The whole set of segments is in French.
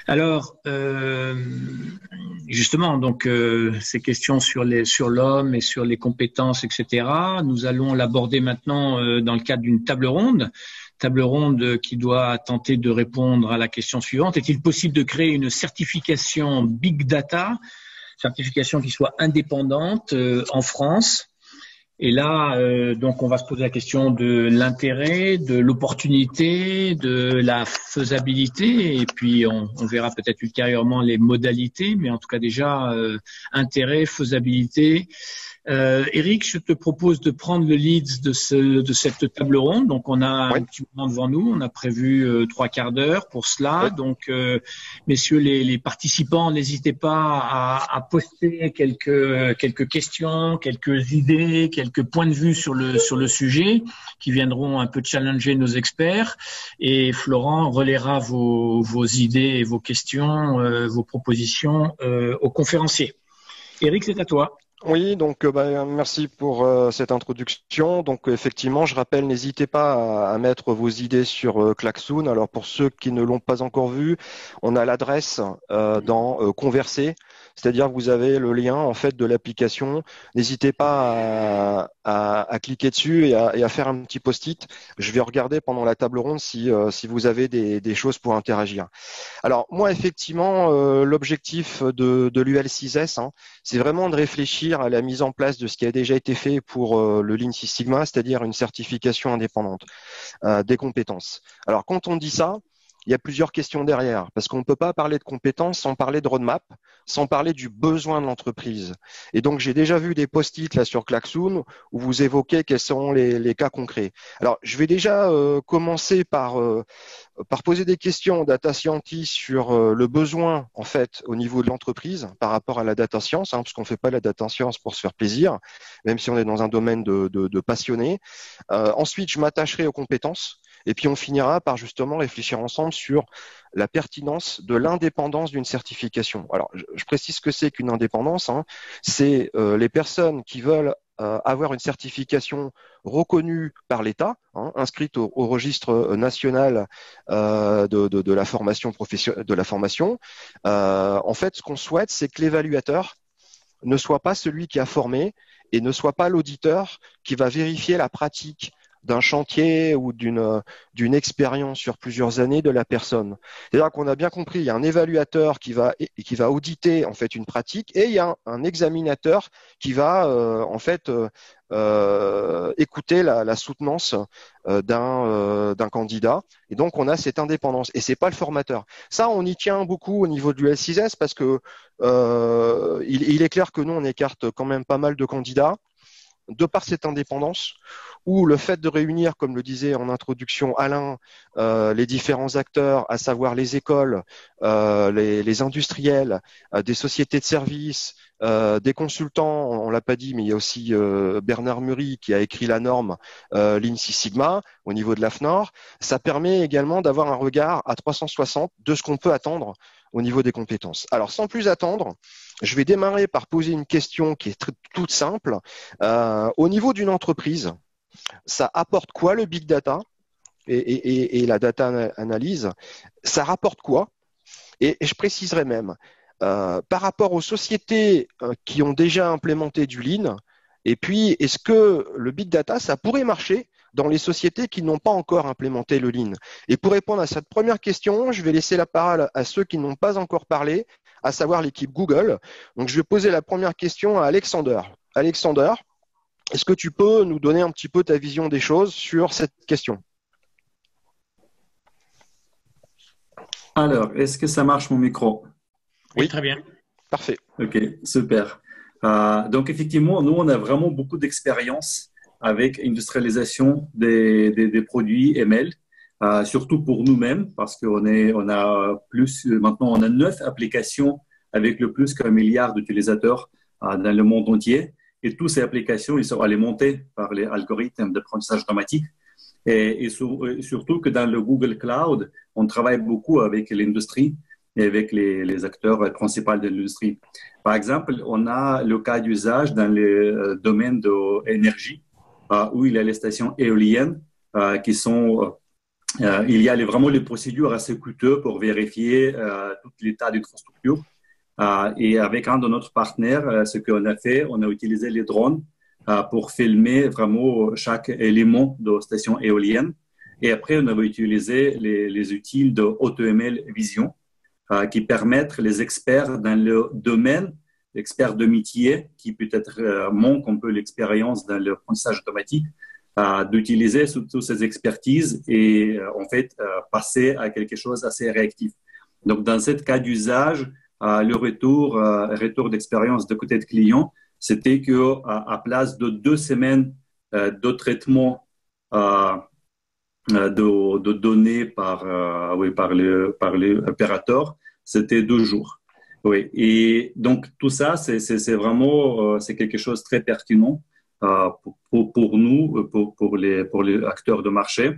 Alors, justement, donc ces questions sur l'homme et sur les compétences, etc. Nous allons l'aborder maintenant dans le cadre d'une table ronde qui doit tenter de répondre à la question suivante. Est-il possible de créer une certification Big Data, certification qui soit indépendante en France? Et là, donc, on va se poser la question de l'intérêt, de l'opportunité, de la faisabilité, et puis on verra peut-être ultérieurement les modalités, mais en tout cas déjà, intérêt, faisabilité. Eric, je te propose de prendre le lead de cette table ronde. Donc, on a Oui, un petit moment devant nous. On a prévu 3 quarts d'heure pour cela. oui. Donc, messieurs les participants, n'hésitez pas à poster quelques questions, quelques idées, quelques points de vue sur le sujet qui viendront un peu challenger nos experts. Et Florent relaiera vos idées et vos questions, vos propositions aux conférenciers. Eric, c'est à toi. Oui, donc merci pour cette introduction. Donc effectivement, je rappelle, n'hésitez pas à mettre vos idées sur Klaxoon. Alors pour ceux qui ne l'ont pas encore vu, on a l'adresse dans Converser, c'est-à-dire que vous avez le lien en fait de l'application. N'hésitez pas à cliquer dessus et à faire un petit post-it. Je vais regarder pendant la table ronde si vous avez des choses pour interagir. Alors moi, effectivement, l'objectif de l'UL6S, c'est vraiment de réfléchir à la mise en place de ce qui a déjà été fait pour le Lean Six Sigma, c'est-à-dire une certification indépendante des compétences. Alors quand on dit ça, il y a plusieurs questions derrière, parce qu'on ne peut pas parler de compétences sans parler de roadmap, sans parler du besoin de l'entreprise. Et donc, j'ai déjà vu des post-it là sur Klaxoon où vous évoquez quels seront les cas concrets. Alors, je vais déjà commencer par poser des questions aux data scientists sur le besoin en fait au niveau de l'entreprise par rapport à la data science, parce qu'on ne fait pas la data science pour se faire plaisir, même si on est dans un domaine de passionnés. Ensuite, je m'attacherai aux compétences. Et puis, on finira par justement réfléchir ensemble sur la pertinence de l'indépendance d'une certification. Alors, je précise ce que c'est qu'une indépendance. C'est les personnes qui veulent avoir une certification reconnue par l'État, inscrite au registre national de la formation professionnelle, de la formation. En fait, ce qu'on souhaite, c'est que l'évaluateur ne soit pas celui qui a formé et ne soit pas l'auditeur qui va vérifier la pratique d'un chantier ou d'une expérience sur plusieurs années de la personne. C'est-à-dire qu'on a bien compris, il y a un évaluateur qui va auditer en fait une pratique et il y a un examinateur qui va en fait écouter la soutenance d'un candidat. Et donc on a cette indépendance et c'est pas le formateur. Ça, on y tient beaucoup au niveau du L6S parce que il est clair que nous on écarte quand même pas mal de candidats de par cette indépendance, ou le fait de réunir, comme le disait en introduction Alain, les différents acteurs, à savoir les écoles, les industriels, des sociétés de services, des consultants, on l'a pas dit, mais il y a aussi Bernard Murray qui a écrit la norme Lean Six Sigma au niveau de l'AFNOR. Ça permet également d'avoir un regard à 360 de ce qu'on peut attendre au niveau des compétences. Alors, sans plus attendre, je vais démarrer par poser une question qui est toute simple. Au niveau d'une entreprise, ça apporte quoi le big data et la data analyse? Ça rapporte quoi? Et je préciserai même, par rapport aux sociétés qui ont déjà implémenté du Lean, et puis est-ce que le big data, ça pourrait marcher dans les sociétés qui n'ont pas encore implémenté le Lean? Et pour répondre à cette première question, je vais laisser la parole à ceux qui n'ont pas encore parlé, à savoir l'équipe Google. Donc, je vais poser la première question à Alexander. Alexander, est-ce que tu peux nous donner un petit peu ta vision des choses sur cette question? Alors, est-ce que ça marche mon micro? Oui, Oui, très bien. parfait. Ok, super. Donc, effectivement, nous, on a vraiment beaucoup d'expérience avec industrialisation des produits ML, surtout pour nous-mêmes, parce on a plus, maintenant, on a 9 applications avec le plus qu'un milliard d'utilisateurs dans le monde entier. Et toutes ces applications, ils sont alimentées par les algorithmes d'apprentissage automatique. Surtout que dans le Google Cloud, on travaille beaucoup avec l'industrie et avec les acteurs principaux de l'industrie. Par exemple, on a le cas d'usage dans le domaine de l'énergie, où il y a les stations éoliennes qui sont il y a vraiment les procédures assez coûteuses pour vérifier tout l'état d'infrastructure. Et avec un de notre partenaires, ce qu'on a fait, on a utilisé les drones pour filmer vraiment chaque élément de station éolienne. Et après, on avait utilisé les outils de AutoML Vision qui permettent les experts dans le domaine, experts de métier qui peut-être manquent un peu l'expérience dans le apprentissage automatique, d'utiliser toutes ces expertises et en fait passer à quelque chose d'assez réactif. Donc, dans ce cas d'usage, le retour d'expérience de côté de client, c'était qu'à place de 2 semaines de traitement de données par l'opérateur, c'était 2 jours. Oui. Et donc, tout ça, c'est vraiment c'est quelque chose de très pertinent pour nous, pour les acteurs de marché.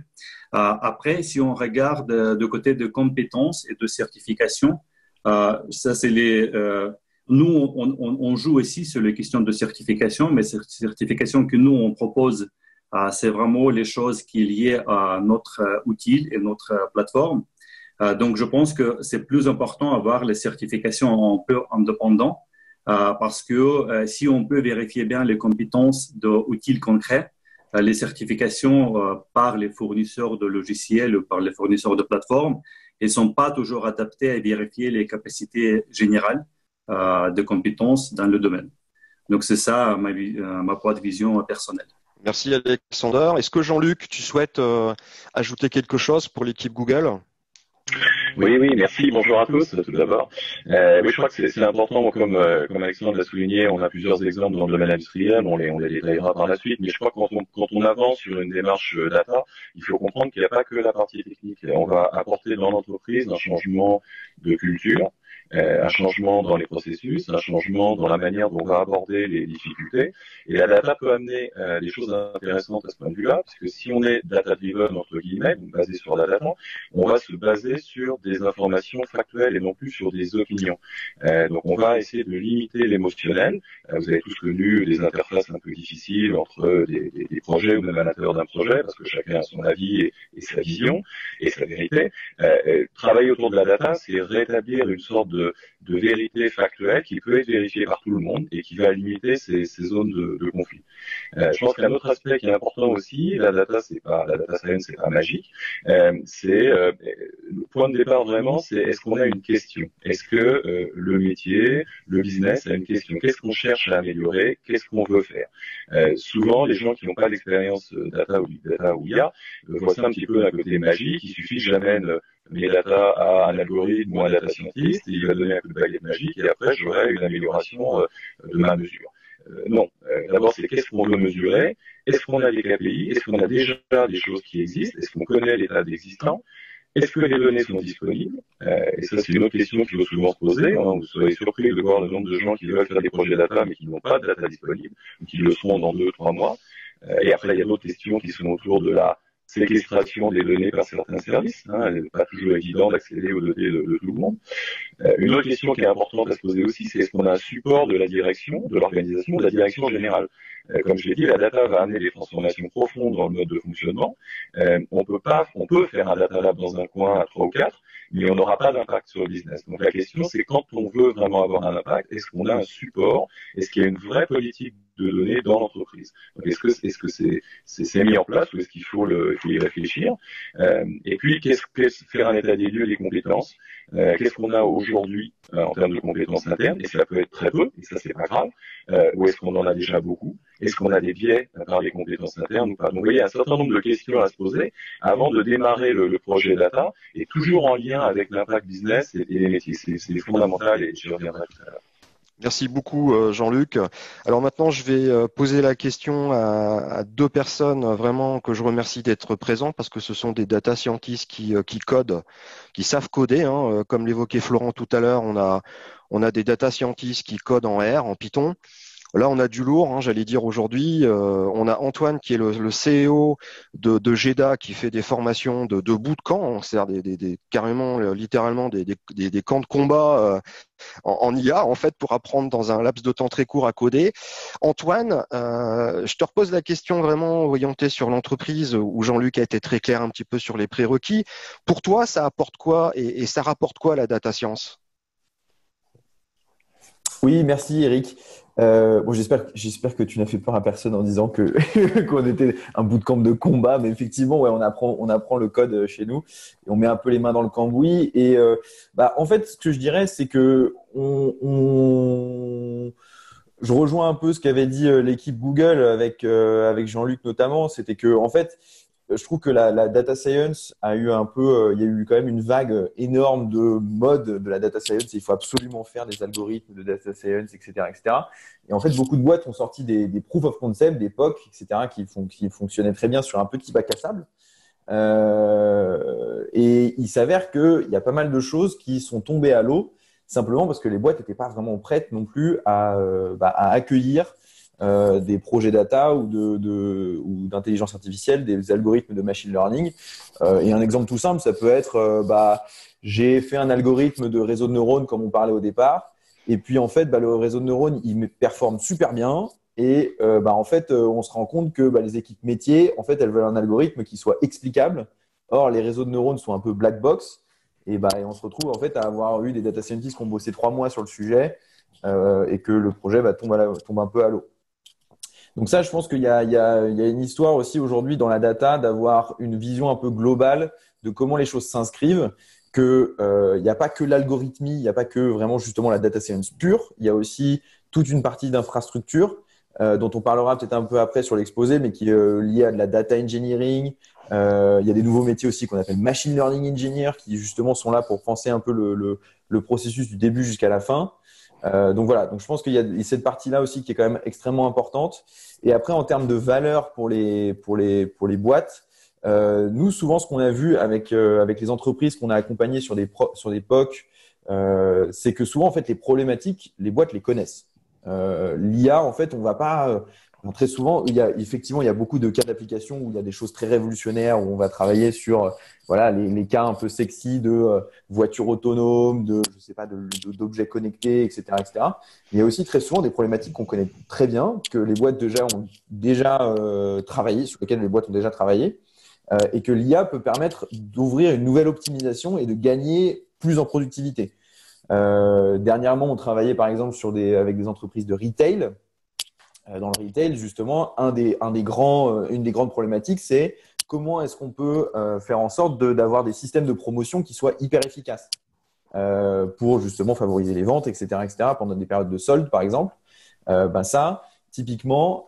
Après, si on regarde de côté de compétences et de certification, ça c'est nous, on joue aussi sur les questions de certification, mais ces certifications que nous, on propose, c'est vraiment les choses qui sont liées à notre outil et notre plateforme. Donc, je pense que c'est plus important d'avoir les certifications un peu indépendantes parce que si on peut vérifier bien les compétences d'outils concrets, les certifications par les fournisseurs de logiciels ou par les fournisseurs de plateformes, elles ne sont pas toujours adaptées à vérifier les capacités générales de compétences dans le domaine. Donc, c'est ça ma point de vision personnelle. Merci Alexander. Est-ce que Jean-Luc, tu souhaites ajouter quelque chose pour l'équipe Google ? Oui, merci. Bonjour à tous, tout d'abord. Oui, je crois que c'est important, comme Alexandre l'a souligné, on a plusieurs exemples dans le domaine industriel, on les détaillera par la suite, mais je crois que quand on avance sur une démarche data, il faut comprendre qu'il n'y a pas que la partie technique. On va apporter dans l'entreprise un changement de culture, un changement dans les processus, un changement dans la manière dont on va aborder les difficultés. Et la data peut amener des choses intéressantes à ce point de vue-là, parce que si on est data-driven, entre guillemets, basé sur la data, on va se baser sur des informations factuelles et non plus sur des opinions. Donc on va essayer de limiter l'émotionnel. Vous avez tous connu des interfaces un peu difficiles entre des projets ou même à l'intérieur d'un projet, parce que chacun a son avis et sa vision et sa vérité. Travailler autour de la data, c'est rétablir une sorte de vérité factuelle qui peut être vérifiée par tout le monde et qui va limiter ces zones de conflit. Je pense qu'un autre aspect qui est important aussi, la data science, c'est pas magique. Le point de départ vraiment, c'est est-ce qu'on a une question? Est-ce que le métier, le business a une question? Qu'est-ce qu'on cherche à améliorer? Qu'est-ce qu'on veut faire? Souvent, les gens qui n'ont pas d'expérience data ou IA voient ça un petit peu d'un côté magique. Il suffit que j'amène mes data à un algorithme ou un data scientist, et il va donner un coup de baguette magique et après j'aurai une amélioration de ma mesure. Non. D'abord, c'est qu'est-ce qu'on veut mesurer? Est-ce qu'on a des KPI? Est-ce qu'on a déjà des choses qui existent? Est-ce qu'on connaît l'état d'existant? Est-ce que les données sont disponibles? Et ça, c'est une autre question qu'il faut souvent se poser. Vous serez surpris de voir le nombre de gens qui veulent faire des projets data mais qui n'ont pas de data disponible, ou qui le seront dans 2 ou 3 mois. Et après, il y a d'autres questions qui sont autour de la séquestration des données par certains services. Elle n'est pas toujours évident d'accéder aux données de tout le monde. Une autre question qui est importante à se poser aussi, c'est est-ce qu'on a un support de la direction, de l'organisation, de la direction générale. Comme je l'ai dit, la data va amener des transformations profondes dans le mode de fonctionnement. On peut faire un data lab dans un coin à 3 ou 4, mais on n'aura pas d'impact sur le business. Donc la question, c'est quand on veut vraiment avoir un impact, est-ce qu'on a un support? Est-ce qu'il y a une vraie politique de données dans l'entreprise? Donc est-ce que c'est mis en place ou est-ce qu'il faut y réfléchir? Et puis faire un état des lieux des compétences? Qu'est-ce qu'on a aujourd'hui en termes de compétences internes? Et ça peut être très peu, et ça c'est pas grave. Ou est-ce qu'on en a déjà beaucoup? Est-ce qu'on a des biais par les compétences internes ou pas? Donc vous voyez, il y a un certain nombre de questions à se poser avant de démarrer le projet data, et toujours en lien avec l'impact business et les métiers. C'est fondamental et je reviendrai tout à l'heure. Merci beaucoup Jean-Luc. Alors maintenant, je vais poser la question à 2 personnes vraiment que je remercie d'être présents parce que ce sont des data scientists qui codent, qui savent coder. Comme l'évoquait Florent tout à l'heure, on a des data scientists qui codent en R, en Python. Là, on a du lourd, hein, j'allais dire aujourd'hui. On a Antoine qui est le CEO de GEDA qui fait des formations de bout de camp, hein, c'est-à-dire carrément, littéralement des camps de combat en IA, en fait, pour apprendre dans un laps de temps très court à coder. Antoine, je te repose la question vraiment orientée sur l'entreprise où Jean-Luc a été très clair un petit peu sur les prérequis. Pour toi, ça apporte quoi et ça rapporte quoi la data science? Oui, merci Eric. Bon, j'espère que tu n'as fait peur à personne en disant que qu'on était un bootcamp de combat, mais effectivement, ouais, on apprend le code chez nous et on met un peu les mains dans le cambouis. Et en fait, ce que je dirais, c'est que je rejoins un peu ce qu'avait dit l'équipe Google avec Jean-Luc notamment. C'était que en fait, je trouve que la data science a eu un peu, il y a eu quand même une vague énorme de mode de la data science. Il faut absolument faire des algorithmes de data science, etc., etc. Et en fait, beaucoup de boîtes ont sorti des proof of concept, des POC, etc., qui fonctionnaient très bien sur un petit bac à sable. Et il s'avère qu'il y a pas mal de choses qui sont tombées à l'eau simplement parce que les boîtes n'étaient pas vraiment prêtes non plus à accueillir des projets data ou d'intelligence artificielle, des algorithmes de machine learning. Et un exemple tout simple, ça peut être, j'ai fait un algorithme de réseau de neurones comme on parlait au départ, et puis en fait, le réseau de neurones, il performe super bien, et en fait, on se rend compte que les équipes métiers, en fait, elles veulent un algorithme qui soit explicable. Or, les réseaux de neurones sont un peu black box, et on se retrouve en fait à avoir eu des data scientists qui ont bossé 3 mois sur le sujet, et que le projet tombe un peu à l'eau. Donc ça, je pense qu'il y a une histoire aussi aujourd'hui dans la data d'avoir une vision un peu globale de comment les choses s'inscrivent, que il n'y a pas que l'algorithmie, il n'y a pas que vraiment justement la data science pure, il y a aussi toute une partie d'infrastructure dont on parlera peut-être un peu après sur l'exposé, mais qui est liée à de la data engineering. Il y a des nouveaux métiers aussi qu'on appelle machine learning engineer qui justement sont là pour penser un peu le processus du début jusqu'à la fin. Donc voilà, donc je pense qu'il y a cette partie-là aussi qui est quand même extrêmement importante. Et après, en termes de valeur pour les boîtes, nous souvent ce qu'on a vu avec les entreprises qu'on a accompagnées sur des POC, c'est que souvent en fait les problématiques, les boîtes les connaissent. L'IA, en fait, on va pas très souvent, il y a beaucoup de cas d'application où il y a des choses très révolutionnaires où on va travailler sur les cas un peu sexy de voitures autonomes, d'objets connectés, etc., etc. Il y a aussi très souvent des problématiques qu'on connaît très bien, que les boîtes ont déjà travaillé, sur lesquelles les boîtes ont déjà travaillé, et que l'IA peut permettre d'ouvrir une nouvelle optimisation et de gagner plus en productivité. Dernièrement, on travaillait par exemple avec des entreprises de retail. Dans le retail, justement, une des grandes problématiques, c'est comment est-ce qu'on peut faire en sorte d'avoir des systèmes de promotion qui soient hyper efficaces pour justement favoriser les ventes, etc., etc., pendant des périodes de soldes, par exemple. Ça, typiquement,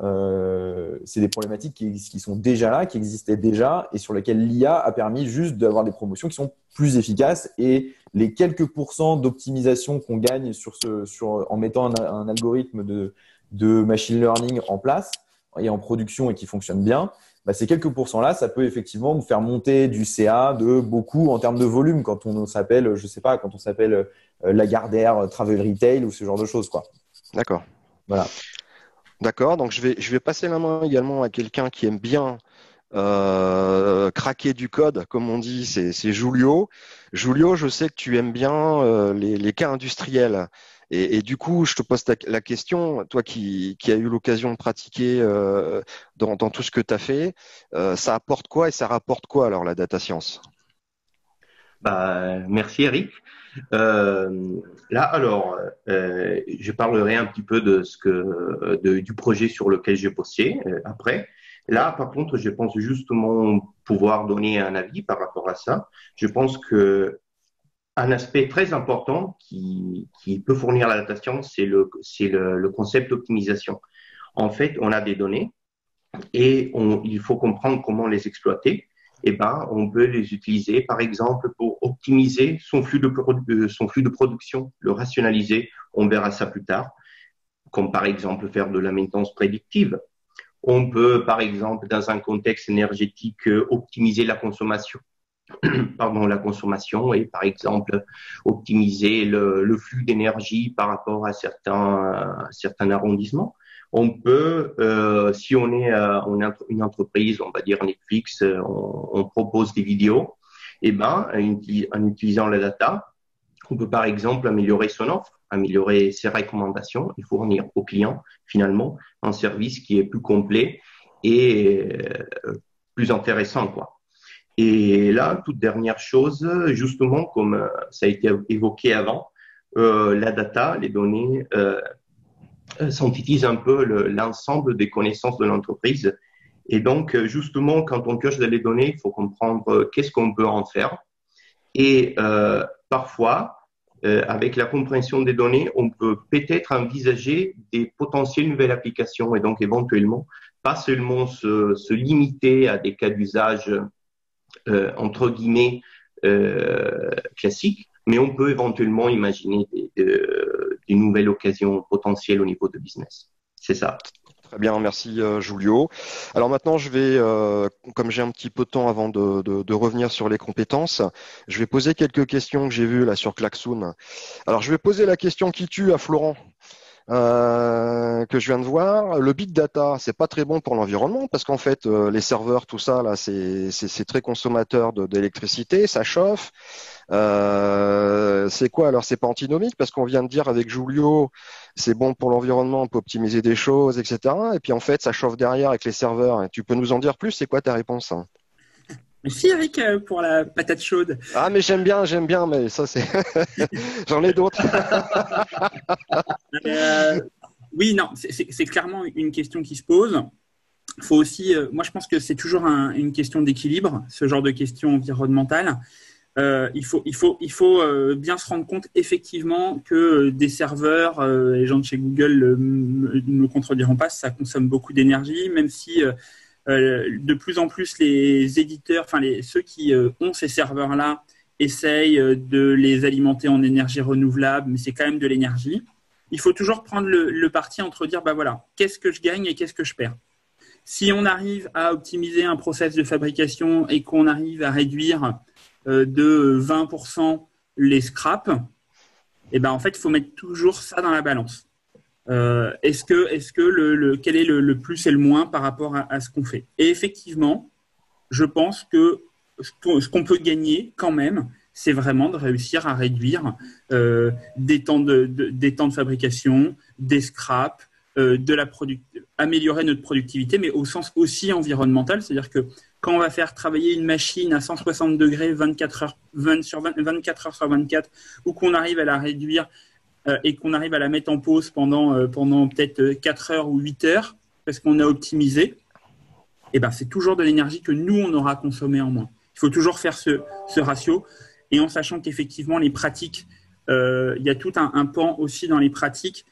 c'est des problématiques qui sont déjà là, qui existaient déjà et sur lesquelles l'IA a permis juste d'avoir des promotions qui sont plus efficaces. Et les quelques pourcents d'optimisation qu'on gagne en mettant un algorithme de machine learning en place et en production et qui fonctionne bien, ces quelques pourcents-là, ça peut effectivement nous faire monter du CA de beaucoup en termes de volume quand on s'appelle, je sais pas, quand on s'appelle Lagardère, Travel Retail ou ce genre de choses, quoi. D'accord. Voilà. D'accord. Donc, je vais passer la main également à quelqu'un qui aime bien craquer du code, comme on dit, c'est Julio. Julio, je sais que tu aimes bien les cas industriels. Et du coup, je te pose la question, toi qui as eu l'occasion de pratiquer dans tout ce que tu as fait, ça apporte quoi et ça rapporte quoi alors la data science? Merci Eric. Je parlerai un petit peu du projet sur lequel j'ai bossé après. Là, par contre, je pense justement pouvoir donner un avis par rapport à ça. Je pense que un aspect très important qui peut fournir la data science, c'est le concept d'optimisation. En fait, on a des données et il faut comprendre comment les exploiter. On peut les utiliser, par exemple, pour optimiser son flux de production, le rationaliser. On verra ça plus tard, comme par exemple faire de la maintenance prédictive. On peut, par exemple, dans un contexte énergétique, optimiser la consommation. La consommation et, par exemple, optimiser le flux d'énergie par rapport à certains arrondissements. On peut, si on est une entreprise, on va dire Netflix, on propose des vidéos, et ben, en utilisant la data, on peut par exemple améliorer son offre, améliorer ses recommandations et fournir au client finalement un service qui est plus complet et plus intéressant, quoi. Et là, toute dernière chose, justement, comme ça a été évoqué avant, la data, les données synthétisent un peu l'ensemble des connaissances de l'entreprise. Et donc, justement, quand on pioche dans les données, il faut comprendre qu'est-ce qu'on peut en faire. Et parfois, avec la compréhension des données, on peut peut-être envisager des potentielles nouvelles applications et donc éventuellement pas seulement se limiter à des cas d'usage entre guillemets classiques, mais on peut éventuellement imaginer des nouvelles occasions potentielles au niveau de business. C'est ça. Très bien, merci Julio. Alors maintenant, je vais, comme j'ai un petit peu de temps avant de revenir sur les compétences, je vais poser quelques questions que j'ai vues là sur Klaxoon. Alors, je vais poser la question qui tue à Florent, que je viens de voir. Le big data, c'est pas très bon pour l'environnement parce qu'en fait, les serveurs, tout ça là, c'est très consommateur d'électricité, ça chauffe. C'est quoi alors? C'est pas antinomique parce qu'on vient de dire avec Julio, c'est bon pour l'environnement, on peut optimiser des choses, etc. Et puis en fait, ça chauffe derrière avec les serveurs. Tu peux nous en dire plus? C'est quoi ta réponse? Merci Eric pour la patate chaude. Ah mais j'aime bien, mais ça c'est, j'en ai d'autres. Oui, non, c'est clairement une question qui se pose. Faut aussi, moi je pense que c'est toujours une question d'équilibre, ce genre de questions environnementales. Il faut bien se rendre compte effectivement que des serveurs, les gens de chez Google ne me contrediront pas, ça consomme beaucoup d'énergie, même si de plus en plus les éditeurs, ceux qui ont ces serveurs-là essayent de les alimenter en énergie renouvelable, mais c'est quand même de l'énergie. Il faut toujours prendre le parti entre dire, bah voilà, qu'est-ce que je gagne et qu'est-ce que je perds. Si on arrive à optimiser un process de fabrication et qu'on arrive à réduire de 20% les scraps, et ben en fait, il faut mettre toujours ça dans la balance. Quel est le plus et le moins par rapport à ce qu'on fait? Et effectivement, je pense que ce qu'on peut gagner quand même, c'est vraiment de réussir à réduire des temps de fabrication, des scraps, améliorer notre productivité, mais au sens aussi environnemental, c'est-à-dire que quand on va faire travailler une machine à 160 degrés 24 heures sur 24, ou qu'on arrive à la réduire et qu'on arrive à la mettre en pause pendant peut-être 4 heures ou 8 heures, parce qu'on a optimisé, et ben c'est toujours de l'énergie que nous, on aura consommé en moins. Il faut toujours faire ce ratio, et en sachant qu'effectivement, les pratiques, il y a tout un pan aussi dans les pratiques.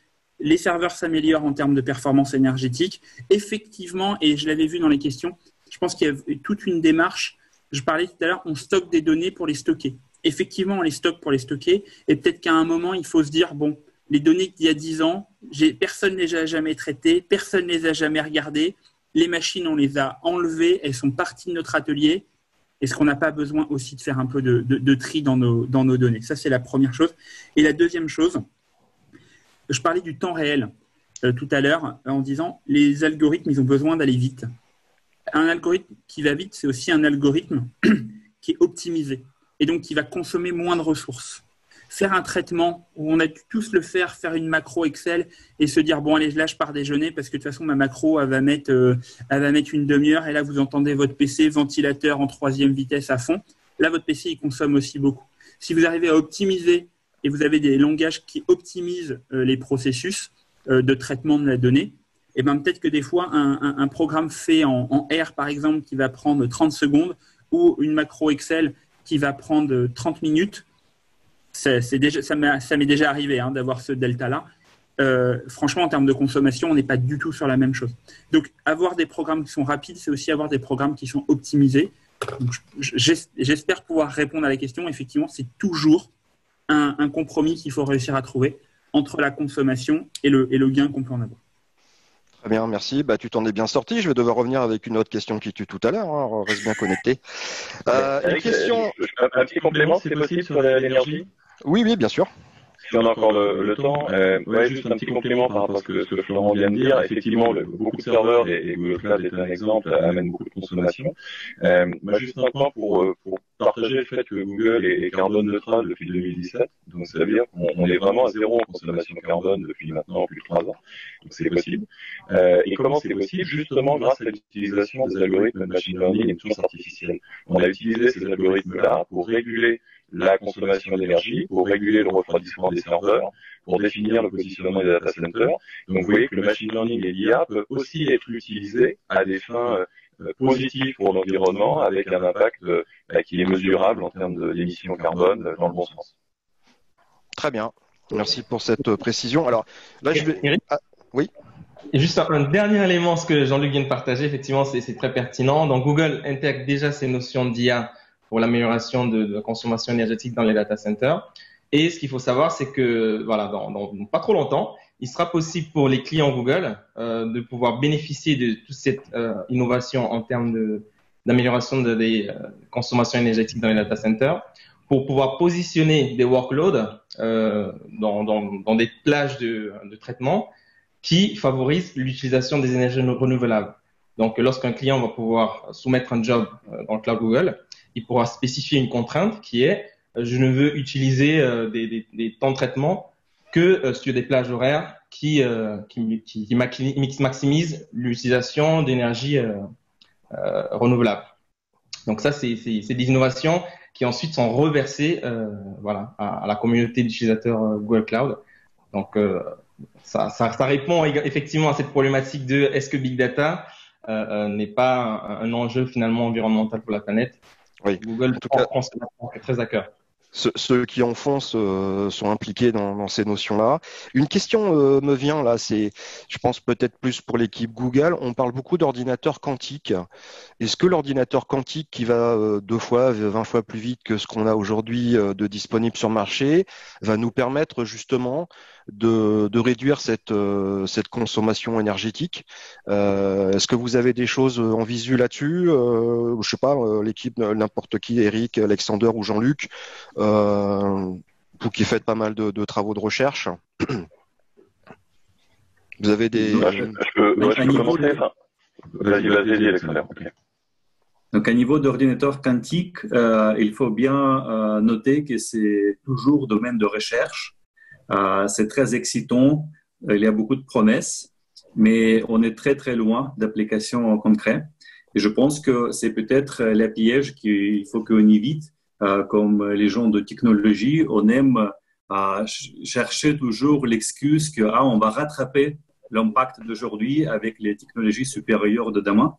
Les serveurs s'améliorent en termes de performance énergétique. Effectivement, et je l'avais vu dans les questions, je pense qu'il y a toute une démarche. Je parlais tout à l'heure, on stocke des données pour les stocker. Effectivement, on les stocke pour les stocker. Et peut-être qu'à un moment, il faut se dire, bon, les données d'il y a 10 ans, personne ne les a jamais traitées, personne ne les a jamais regardées. Les machines, on les a enlevées, elles sont parties de notre atelier. Est-ce qu'on n'a pas besoin aussi de faire un peu de tri dans nos données? Ça, c'est la première chose. Et la deuxième chose, je parlais du temps réel tout à l'heure en disant les algorithmes, ils ont besoin d'aller vite. Un algorithme qui va vite, c'est aussi un algorithme qui est optimisé et donc qui va consommer moins de ressources. Faire un traitement où on a dû tous le faire une macro Excel et se dire bon allez là je pars déjeuner parce que de toute façon ma macro elle va mettre une demi-heure et là vous entendez votre PC ventilateur en 3e vitesse à fond. Là votre PC il consomme aussi beaucoup. Si vous arrivez à optimiser et vous avez des langages qui optimisent les processus de traitement de la donnée, et ben peut-être que des fois, un programme fait en R, par exemple, qui va prendre 30 secondes, ou une macro Excel qui va prendre 30 minutes, ça m'est déjà arrivé d'avoir ce delta-là. Franchement, en termes de consommation, on n'est pas du tout sur la même chose. Donc, avoir des programmes qui sont rapides, c'est aussi avoir des programmes qui sont optimisés. Donc, j'espère pouvoir répondre à la question. Effectivement, c'est toujours un compromis qu'il faut réussir à trouver entre la consommation et le gain qu'on peut en avoir. Très bien, merci. Tu t'en es bien sorti. Je vais devoir revenir avec une autre question qui tue tout à l'heure. Alors, reste bien connecté. Une question. Un petit complément, c'est possible sur l'énergie? Oui, bien sûr. Si on a encore le temps, ouais, juste un petit complément par rapport à ce que Florent vient de dire. Effectivement, beaucoup de serveurs, et Google Cloud est un exemple, amènent beaucoup de consommation. Moi, juste un point pour partager le fait que Google est carbone neutral depuis 2017. Donc, ça veut dire qu'on est vraiment à zéro en consommation carbone depuis maintenant plus de 3 ans. Donc, c'est possible. Et comment c'est possible? Justement, grâce à l'utilisation des algorithmes de machine learning et d'intelligence artificielle. On a utilisé ces algorithmes-là pour réguler la consommation d'énergie, pour réguler le refroidissement des serveurs, pour définir le positionnement des data centers. Donc, vous voyez que le machine learning et l'IA peuvent aussi être utilisés à des fins positives pour l'environnement, avec un impact qui est mesurable en termes d'émissions carbone dans le bon sens. Très bien. Merci pour cette précision. Alors, là, je vais... Eric, oui. et juste un dernier élément, ce que Jean-Luc vient de partager, effectivement, c'est très pertinent. Donc, Google intègre déjà ces notions d'IA pour l'amélioration de la consommation énergétique dans les data centers. Et ce qu'il faut savoir, c'est que voilà, dans pas trop longtemps, il sera possible pour les clients Google de pouvoir bénéficier de toute cette innovation en termes d'amélioration des consommations énergétiques dans les data centers pour pouvoir positionner des workloads dans des plages de traitement qui favorisent l'utilisation des énergies renouvelables. Donc, lorsqu'un client va pouvoir soumettre un job dans le cloud Google, il pourra spécifier une contrainte qui est je ne veux utiliser des temps de traitement que sur des plages horaires qui maximisent l'utilisation d'énergie renouvelable. Donc ça, c'est des innovations qui ensuite sont reversées voilà, à la communauté d'utilisateurs Google Cloud. Donc ça répond effectivement à cette problématique de est-ce que Big Data n'est pas un enjeu finalement environnemental pour la planète. Oui. Google prend ça très à cœur. Ceux qui en font sont impliqués dans ces notions-là. Une question me vient là, c'est, je pense peut-être plus pour l'équipe Google. On parle beaucoup d'ordinateurs quantiques. Est-ce que l'ordinateur quantique qui va 2 fois, 20 fois plus vite que ce qu'on a aujourd'hui de disponible sur le marché va nous permettre justement de réduire cette consommation énergétique? Est-ce que vous avez des choses en visu là-dessus? Je sais pas, l'équipe, n'importe qui, Eric, Alexander ou Jean-Luc, vous qui faites pas mal de travaux de recherche. Vous avez des... Je peux commencer. Vas-y, Alexander. Okay. Donc, à niveau d'ordinateur quantique, il faut bien noter que c'est toujours domaine de recherche. C'est très excitant. Il y a beaucoup de promesses, mais on est très, très loin d'applications concrètes. Et je pense que c'est peut-être les pièges qu'il faut qu'on évite. Comme les gens de technologie, on aime chercher toujours l'excuse que on va rattraper l'impact d'aujourd'hui avec les technologies supérieures de demain.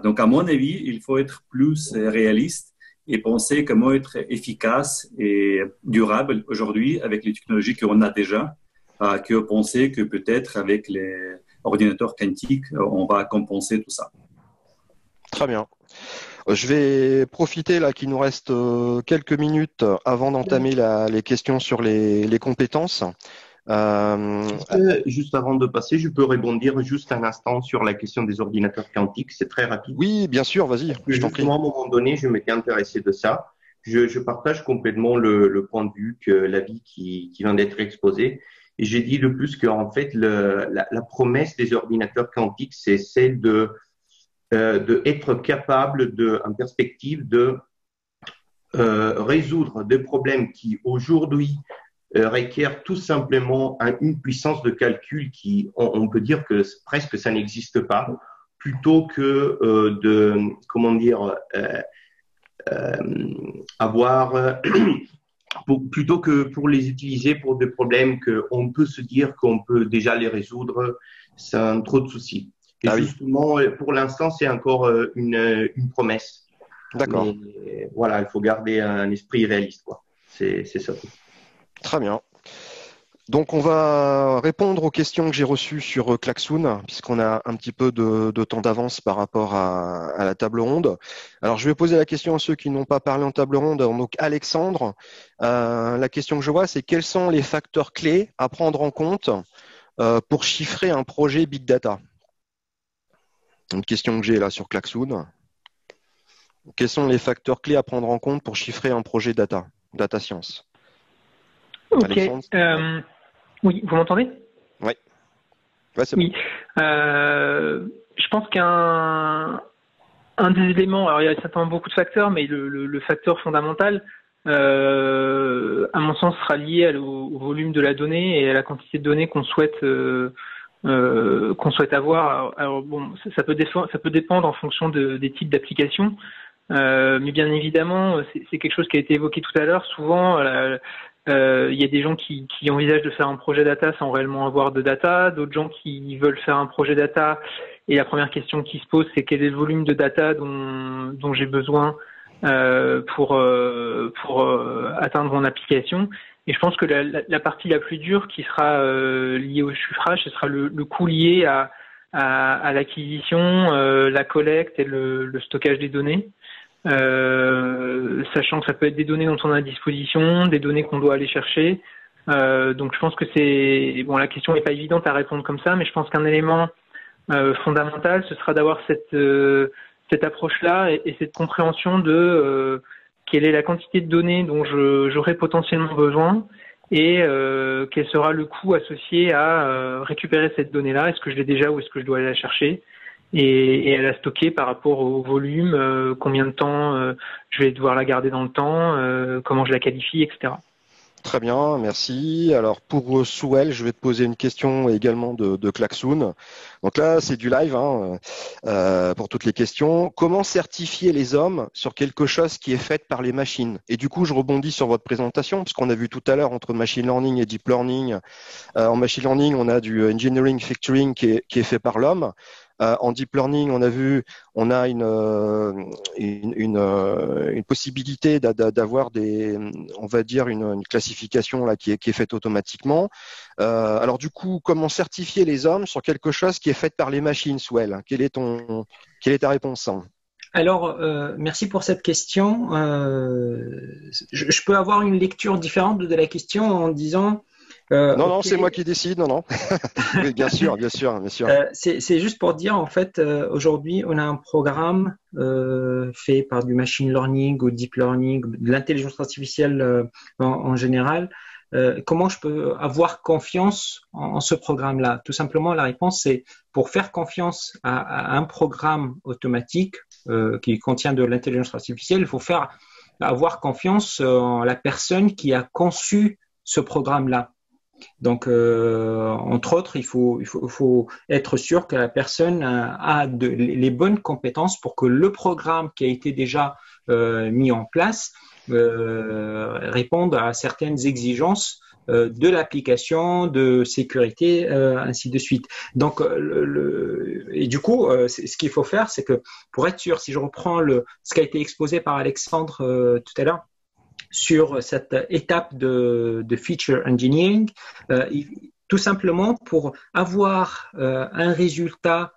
Donc, à mon avis, il faut être plus réaliste et penser comment être efficace et durable aujourd'hui avec les technologies qu'on a déjà, que penser que peut-être avec les ordinateurs quantiques, on va compenser tout ça. Très bien. Je vais profiter là qu'il nous reste quelques minutes avant d'entamer les questions sur les compétences. Juste avant de passer, je peux rebondir juste un instant sur la question des ordinateurs quantiques. C'est très rapide. Oui, bien sûr, vas-y. Je t'en prie. À un moment donné, je m'étais intéressé de ça. Je partage complètement le point de vue que l'avis qui vient d'être exposé. Et j'ai dit de plus qu'en fait, la promesse des ordinateurs quantiques, c'est celle de être capable en perspective de résoudre des problèmes qui aujourd'hui requièrent tout simplement une puissance de calcul qui, on peut dire que presque ça n'existe pas, plutôt que plutôt que pour les utiliser pour des problèmes qu'on peut se dire qu'on peut déjà les résoudre sans trop de soucis. Et justement, pour l'instant, c'est encore une promesse. D'accord. Mais voilà, il faut garder un esprit réaliste, quoi. C'est ça. Très bien. Donc, on va répondre aux questions que j'ai reçues sur Klaxoon, puisqu'on a un petit peu de temps d'avance par rapport à la table ronde. Alors, je vais poser la question à ceux qui n'ont pas parlé en table ronde. Donc, Alexandre, la question que je vois, c'est quels sont les facteurs clés à prendre en compte pour chiffrer un projet Big Data? Une question que j'ai là sur Klaxoon. Quels sont les facteurs clés à prendre en compte pour chiffrer un projet data science? Ok. Alexandre. Oui, vous m'entendez? Ouais, c'est bon. Oui. Je pense qu'un des éléments, alors il y a certainement beaucoup de facteurs, mais le facteur fondamental, à mon sens, sera lié au volume de la donnée et à la quantité de données qu'on souhaite avoir. Alors bon, ça peut dépendre en fonction des types d'applications, mais bien évidemment, c'est quelque chose qui a été évoqué tout à l'heure. Souvent, il y a des gens qui envisagent de faire un projet data sans réellement avoir de data, d'autres gens qui veulent faire un projet data et la première question qui se pose, c'est quel est le volume de data dont j'ai besoin pour atteindre mon application. Et je pense que la partie la plus dure qui sera liée au chiffrage, ce sera le coût lié à l'acquisition, la collecte et le stockage des données. Sachant que ça peut être des données dont on a à disposition, des données qu'on doit aller chercher. Donc je pense que la question n'est pas évidente à répondre comme ça, mais je pense qu'un élément fondamental, ce sera d'avoir cette approche-là et cette compréhension de quelle est la quantité de données dont j'aurai potentiellement besoin et quel sera le coût associé à récupérer cette donnée-là. Est-ce que je l'ai déjà ou est-ce que je dois aller la chercher et à la stocker par rapport au volume, combien de temps je vais devoir la garder dans le temps, comment je la qualifie, etc. Très bien, merci. Alors pour Souel, je vais te poser une question également de Klaxoon. Donc là, c'est du live pour toutes les questions. Comment certifier les hommes sur quelque chose qui est fait par les machines? Et du coup, je rebondis sur votre présentation, parce qu'on a vu tout à l'heure entre machine learning et deep learning. En machine learning, on a du engineering factoring qui est fait par l'homme. En deep learning, on a une possibilité d'avoir on va dire une classification là qui est faite automatiquement. Alors du coup, comment certifier les hommes sur quelque chose qui est fait par les machines, Souel? Quelle est ta réponse? Alors, merci pour cette question. Je peux avoir une lecture différente de la question en disant non, okay. C'est moi qui décide. Non. Oui, bien sûr. C'est juste pour dire, en fait, aujourd'hui, on a un programme fait par du machine learning ou deep learning, de l'intelligence artificielle en général. Comment je peux avoir confiance en ce programme-là? Tout simplement, la réponse, c'est pour faire confiance à un programme automatique qui contient de l'intelligence artificielle, il faut avoir confiance en la personne qui a conçu ce programme-là. Donc, entre autres, il faut être sûr que la personne a les bonnes compétences pour que le programme qui a été déjà mis en place réponde à certaines exigences de l'application, de sécurité, ainsi de suite. Donc, et du coup, ce qu'il faut faire, c'est que pour être sûr, si je reprends ce qui a été exposé par Alexandre tout à l'heure, sur cette étape de feature engineering, tout simplement pour avoir un résultat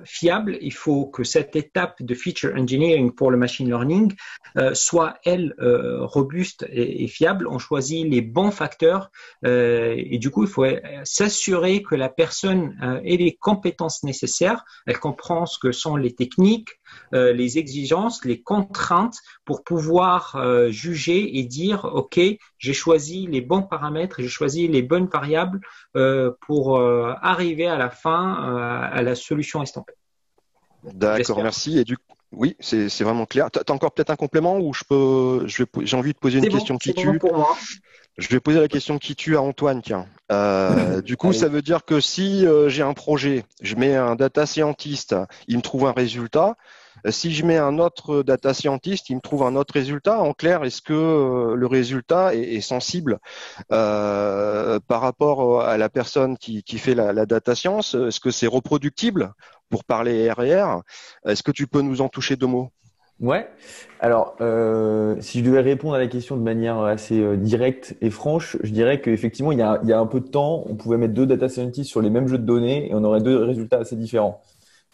fiable, il faut que cette étape de feature engineering pour le machine learning soit, elle, robuste et fiable. On choisit les bons facteurs et du coup, il faut s'assurer que la personne ait les compétences nécessaires. Elle comprend ce que sont les techniques, les exigences, les contraintes pour pouvoir juger et dire « Ok, j'ai choisi les bons paramètres, j'ai choisi les bonnes variables pour arriver à la fin à la solution estampée. » D'accord, merci. Et oui, c'est vraiment clair. Tu as encore peut-être un complément ou j'ai envie de poser une question qui tue. Bon pour moi. Je vais poser la question qui tue à Antoine, tiens. Du coup, ça veut dire que si j'ai un projet, je mets un data scientist, il me trouve un résultat. Si je mets un autre data scientist, il me trouve un autre résultat. En clair, est-ce que le résultat est sensible par rapport à la personne qui fait la data science? Est-ce que c'est reproductible pour parler RR? Est-ce que tu peux nous en toucher deux mots? Ouais. Alors, si je devais répondre à la question de manière assez directe et franche, je dirais qu'effectivement, il y a un peu de temps, on pouvait mettre deux data scientists sur les mêmes jeux de données et on aurait deux résultats assez différents.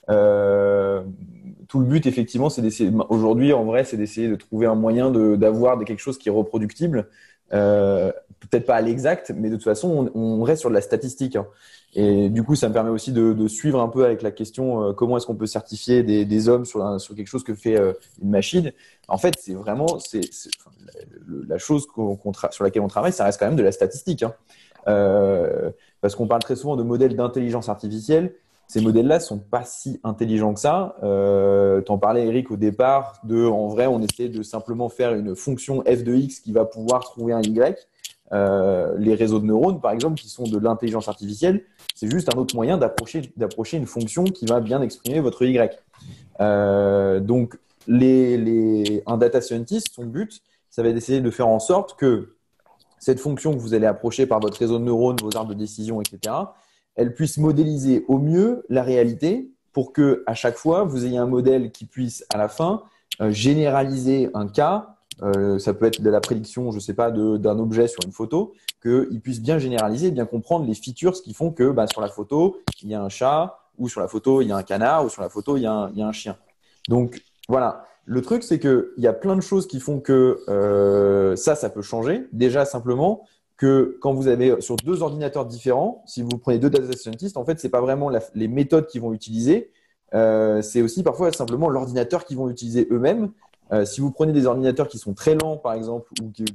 Tout le but, effectivement, c'est d'essayer. Aujourd'hui, en vrai, c'est d'essayer de trouver un moyen d'avoir quelque chose qui est reproductible. peut-être pas à l'exact, mais de toute façon, on reste sur de la statistique. Hein. Et du coup, ça me permet aussi de suivre un peu avec la question comment est-ce qu'on peut certifier des hommes sur quelque chose que fait une machine. En fait, c'est vraiment la chose sur laquelle on travaille, ça reste quand même de la statistique. Hein. Parce qu'on parle très souvent de modèles d'intelligence artificielle. Ces modèles-là sont pas si intelligents que ça. T'en parlais, Eric, au départ, en vrai, on essaie de simplement faire une fonction f de x qui va pouvoir trouver un y. Les réseaux de neurones, par exemple, qui sont de l'intelligence artificielle, c'est juste un autre moyen d'approcher une fonction qui va bien exprimer votre y. Donc, un data scientist, son but, ça va être d'essayer de faire en sorte que cette fonction que vous allez approcher par votre réseau de neurones, vos arbres de décision, etc., elle puisse modéliser au mieux la réalité pour que à chaque fois, vous ayez un modèle qui puisse, à la fin, généraliser un cas. Ça peut être de la prédiction, je ne sais pas, d'un objet sur une photo, qu'il puisse bien généraliser, bien comprendre les features qui font que sur la photo, il y a un chat, ou sur la photo, il y a un canard, ou sur la photo, il y a un chien. Donc, voilà. Le truc, c'est qu'il y a plein de choses qui font que ça peut changer. Déjà, simplement, que quand vous avez sur 2 ordinateurs différents, si vous prenez 2 data scientists, en fait, ce n'est pas vraiment les méthodes qu'ils vont utiliser. C'est aussi parfois simplement l'ordinateur qu'ils vont utiliser eux-mêmes. Si vous prenez des ordinateurs qui sont très lents, par exemple, ou qui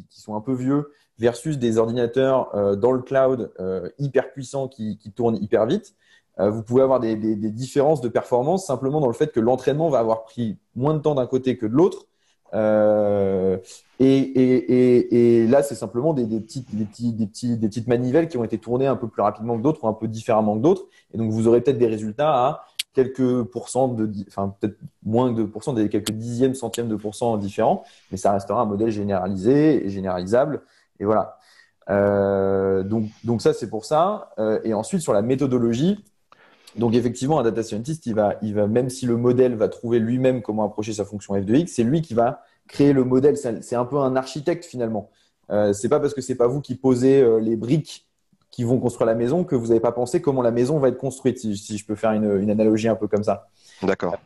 sont un peu vieux, versus des ordinateurs dans le cloud hyper puissants qui tournent hyper vite, vous pouvez avoir des différences de performance simplement dans le fait que l'entraînement va avoir pris moins de temps d'un côté que de l'autre. Et là, c'est simplement des petites manivelles qui ont été tournées un peu plus rapidement que d'autres ou un peu différemment que d'autres. Et donc, vous aurez peut-être des résultats à quelques pourcents, peut-être moins de pourcents, des quelques dixièmes, centièmes de pourcents différents, mais ça restera un modèle généralisé et généralisable. Et voilà. Donc ça, c'est pour ça. Et ensuite, sur la méthodologie, donc effectivement, un data scientist, il va, même si le modèle va trouver lui-même comment approcher sa fonction f de x, c'est lui qui va créer le modèle. C'est un peu un architecte finalement. C'est pas parce que c'est pas vous qui posez les briques qui vont construire la maison que vous n'avez pas pensé comment la maison va être construite, si je peux faire une analogie un peu comme ça. D'accord.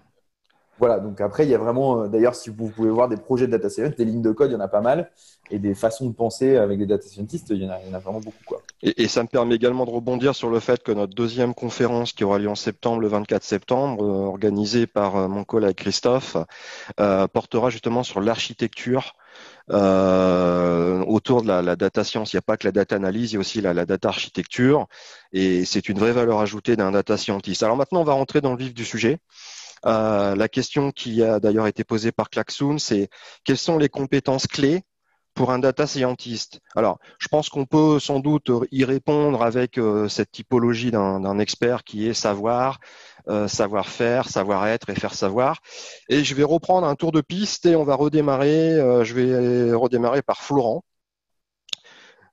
Voilà, donc après, il y a vraiment, d'ailleurs, si vous pouvez voir des projets de data scientist, des lignes de code, il y en a pas mal, et des façons de penser avec des data scientists, il y en a vraiment beaucoup, quoi. Et ça me permet également de rebondir sur le fait que notre 2e conférence qui aura lieu en septembre, le 24 septembre, organisée par mon collègue Christophe, portera justement sur l'architecture autour de la data science. Il n'y a pas que la data analyse, il y a aussi la data architecture, et c'est une vraie valeur ajoutée d'un data scientist. Alors maintenant, on va rentrer dans le vif du sujet. La question qui a d'ailleurs été posée par Klaxoon, c'est quelles sont les compétences clés pour un data scientist? Alors, je pense qu'on peut sans doute y répondre avec cette typologie d'un expert qui est savoir, savoir-faire, savoir-être et faire savoir. Et je vais reprendre un tour de piste et on va redémarrer. Je vais redémarrer par Florent.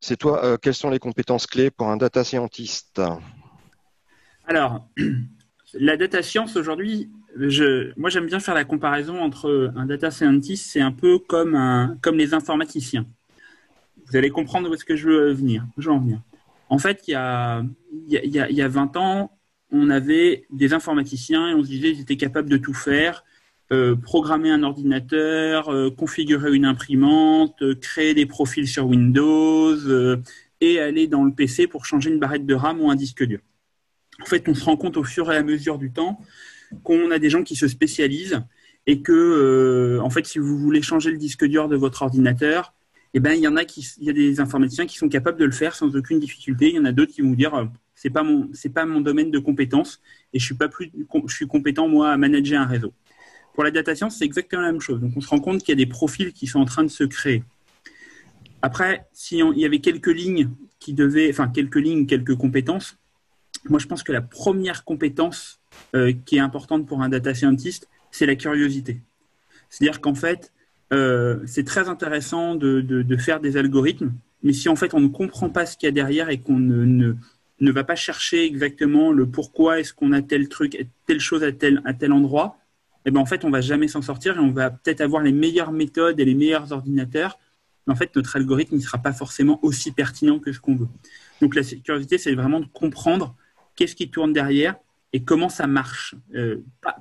C'est toi, quelles sont les compétences clés pour un data scientist? Alors, la data science aujourd'hui, moi j'aime bien faire la comparaison entre un data scientist, c'est un peu comme les informaticiens. Vous allez comprendre où est-ce que je veux en venir. En fait, il y a 20 ans, on avait des informaticiens et on se disait qu'ils étaient capables de tout faire, programmer un ordinateur, configurer une imprimante, créer des profils sur Windows et aller dans le PC pour changer une barrette de RAM ou un disque dur. En fait, on se rend compte au fur et à mesure du temps qu'on a des gens qui se spécialisent et que, en fait, si vous voulez changer le disque dur de votre ordinateur, eh ben, il y a des informaticiens qui sont capables de le faire sans aucune difficulté. Il y en a d'autres qui vont vous dire c'est pas mon domaine de compétence et je suis compétent moi à manager un réseau. Pour la data science, c'est exactement la même chose. Donc, on se rend compte qu'il y a des profils qui sont en train de se créer. Après, il y avait quelques compétences. Moi, je pense que la première compétence qui est importante pour un data scientist, c'est la curiosité. C'est-à-dire qu'en fait, c'est très intéressant de faire des algorithmes, mais si en fait on ne comprend pas ce qu'il y a derrière et qu'on ne va pas chercher exactement le pourquoi est-ce qu'on a tel truc, telle chose à tel endroit, eh ben en fait on va jamais s'en sortir et on va peut-être avoir les meilleures méthodes et les meilleurs ordinateurs, mais en fait notre algorithme ne sera pas forcément aussi pertinent que ce qu'on veut. Donc la curiosité, c'est vraiment de comprendre qu'est-ce qui tourne derrière et comment ça marche.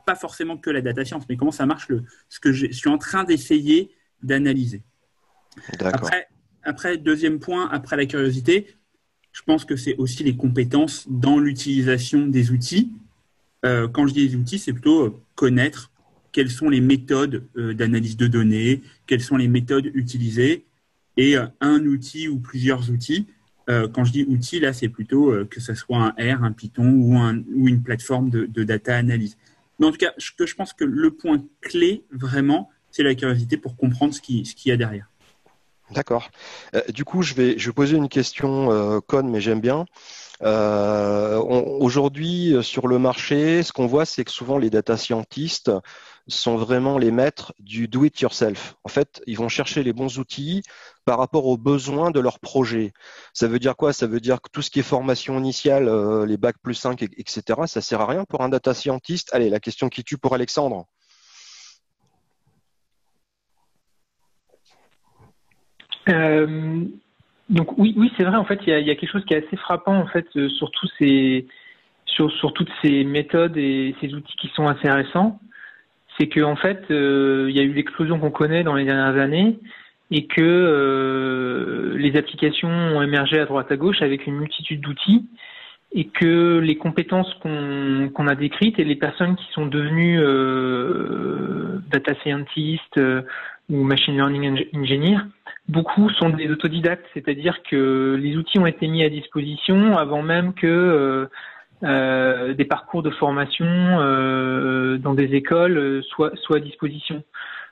Pas forcément que la data science, mais comment ça marche, ce que je suis en train d'essayer d'analyser. D'accord. après, deuxième point, après la curiosité, je pense que c'est aussi les compétences dans l'utilisation des outils. Quand je dis des outils, c'est plutôt connaître quelles sont les méthodes d'analyse de données, quelles sont les méthodes utilisées, et un outil ou plusieurs outils. Quand je dis outils, là, c'est plutôt que ce soit un R, un Python ou une plateforme de data analyse. Mais en tout cas, je pense que le point clé, vraiment, c'est la curiosité pour comprendre ce qu'il y a derrière. D'accord. Du coup, je vais poser une question conne, mais j'aime bien. Aujourd'hui, sur le marché, ce qu'on voit, c'est que souvent les data scientists sont vraiment les maîtres du do it yourself. En fait, ils vont chercher les bons outils par rapport aux besoins de leur projet. Ça veut dire quoi? Ça veut dire que tout ce qui est formation initiale, les bacs plus 5, etc., ça sert à rien pour un data scientist. Allez, la question qui tue pour Alexandre. Donc oui, c'est vrai. En fait, il y a quelque chose qui est assez frappant en fait sur toutes ces méthodes et ces outils qui sont assez récents. C'est que en fait, il y a eu l'explosion qu'on connaît dans les dernières années et que les applications ont émergé à droite à gauche avec une multitude d'outils et que les compétences qu'on a décrites et les personnes qui sont devenues data scientists ou machine learning engineers, beaucoup sont des autodidactes, c'est-à-dire que les outils ont été mis à disposition avant même que des parcours de formation dans des écoles soient à disposition.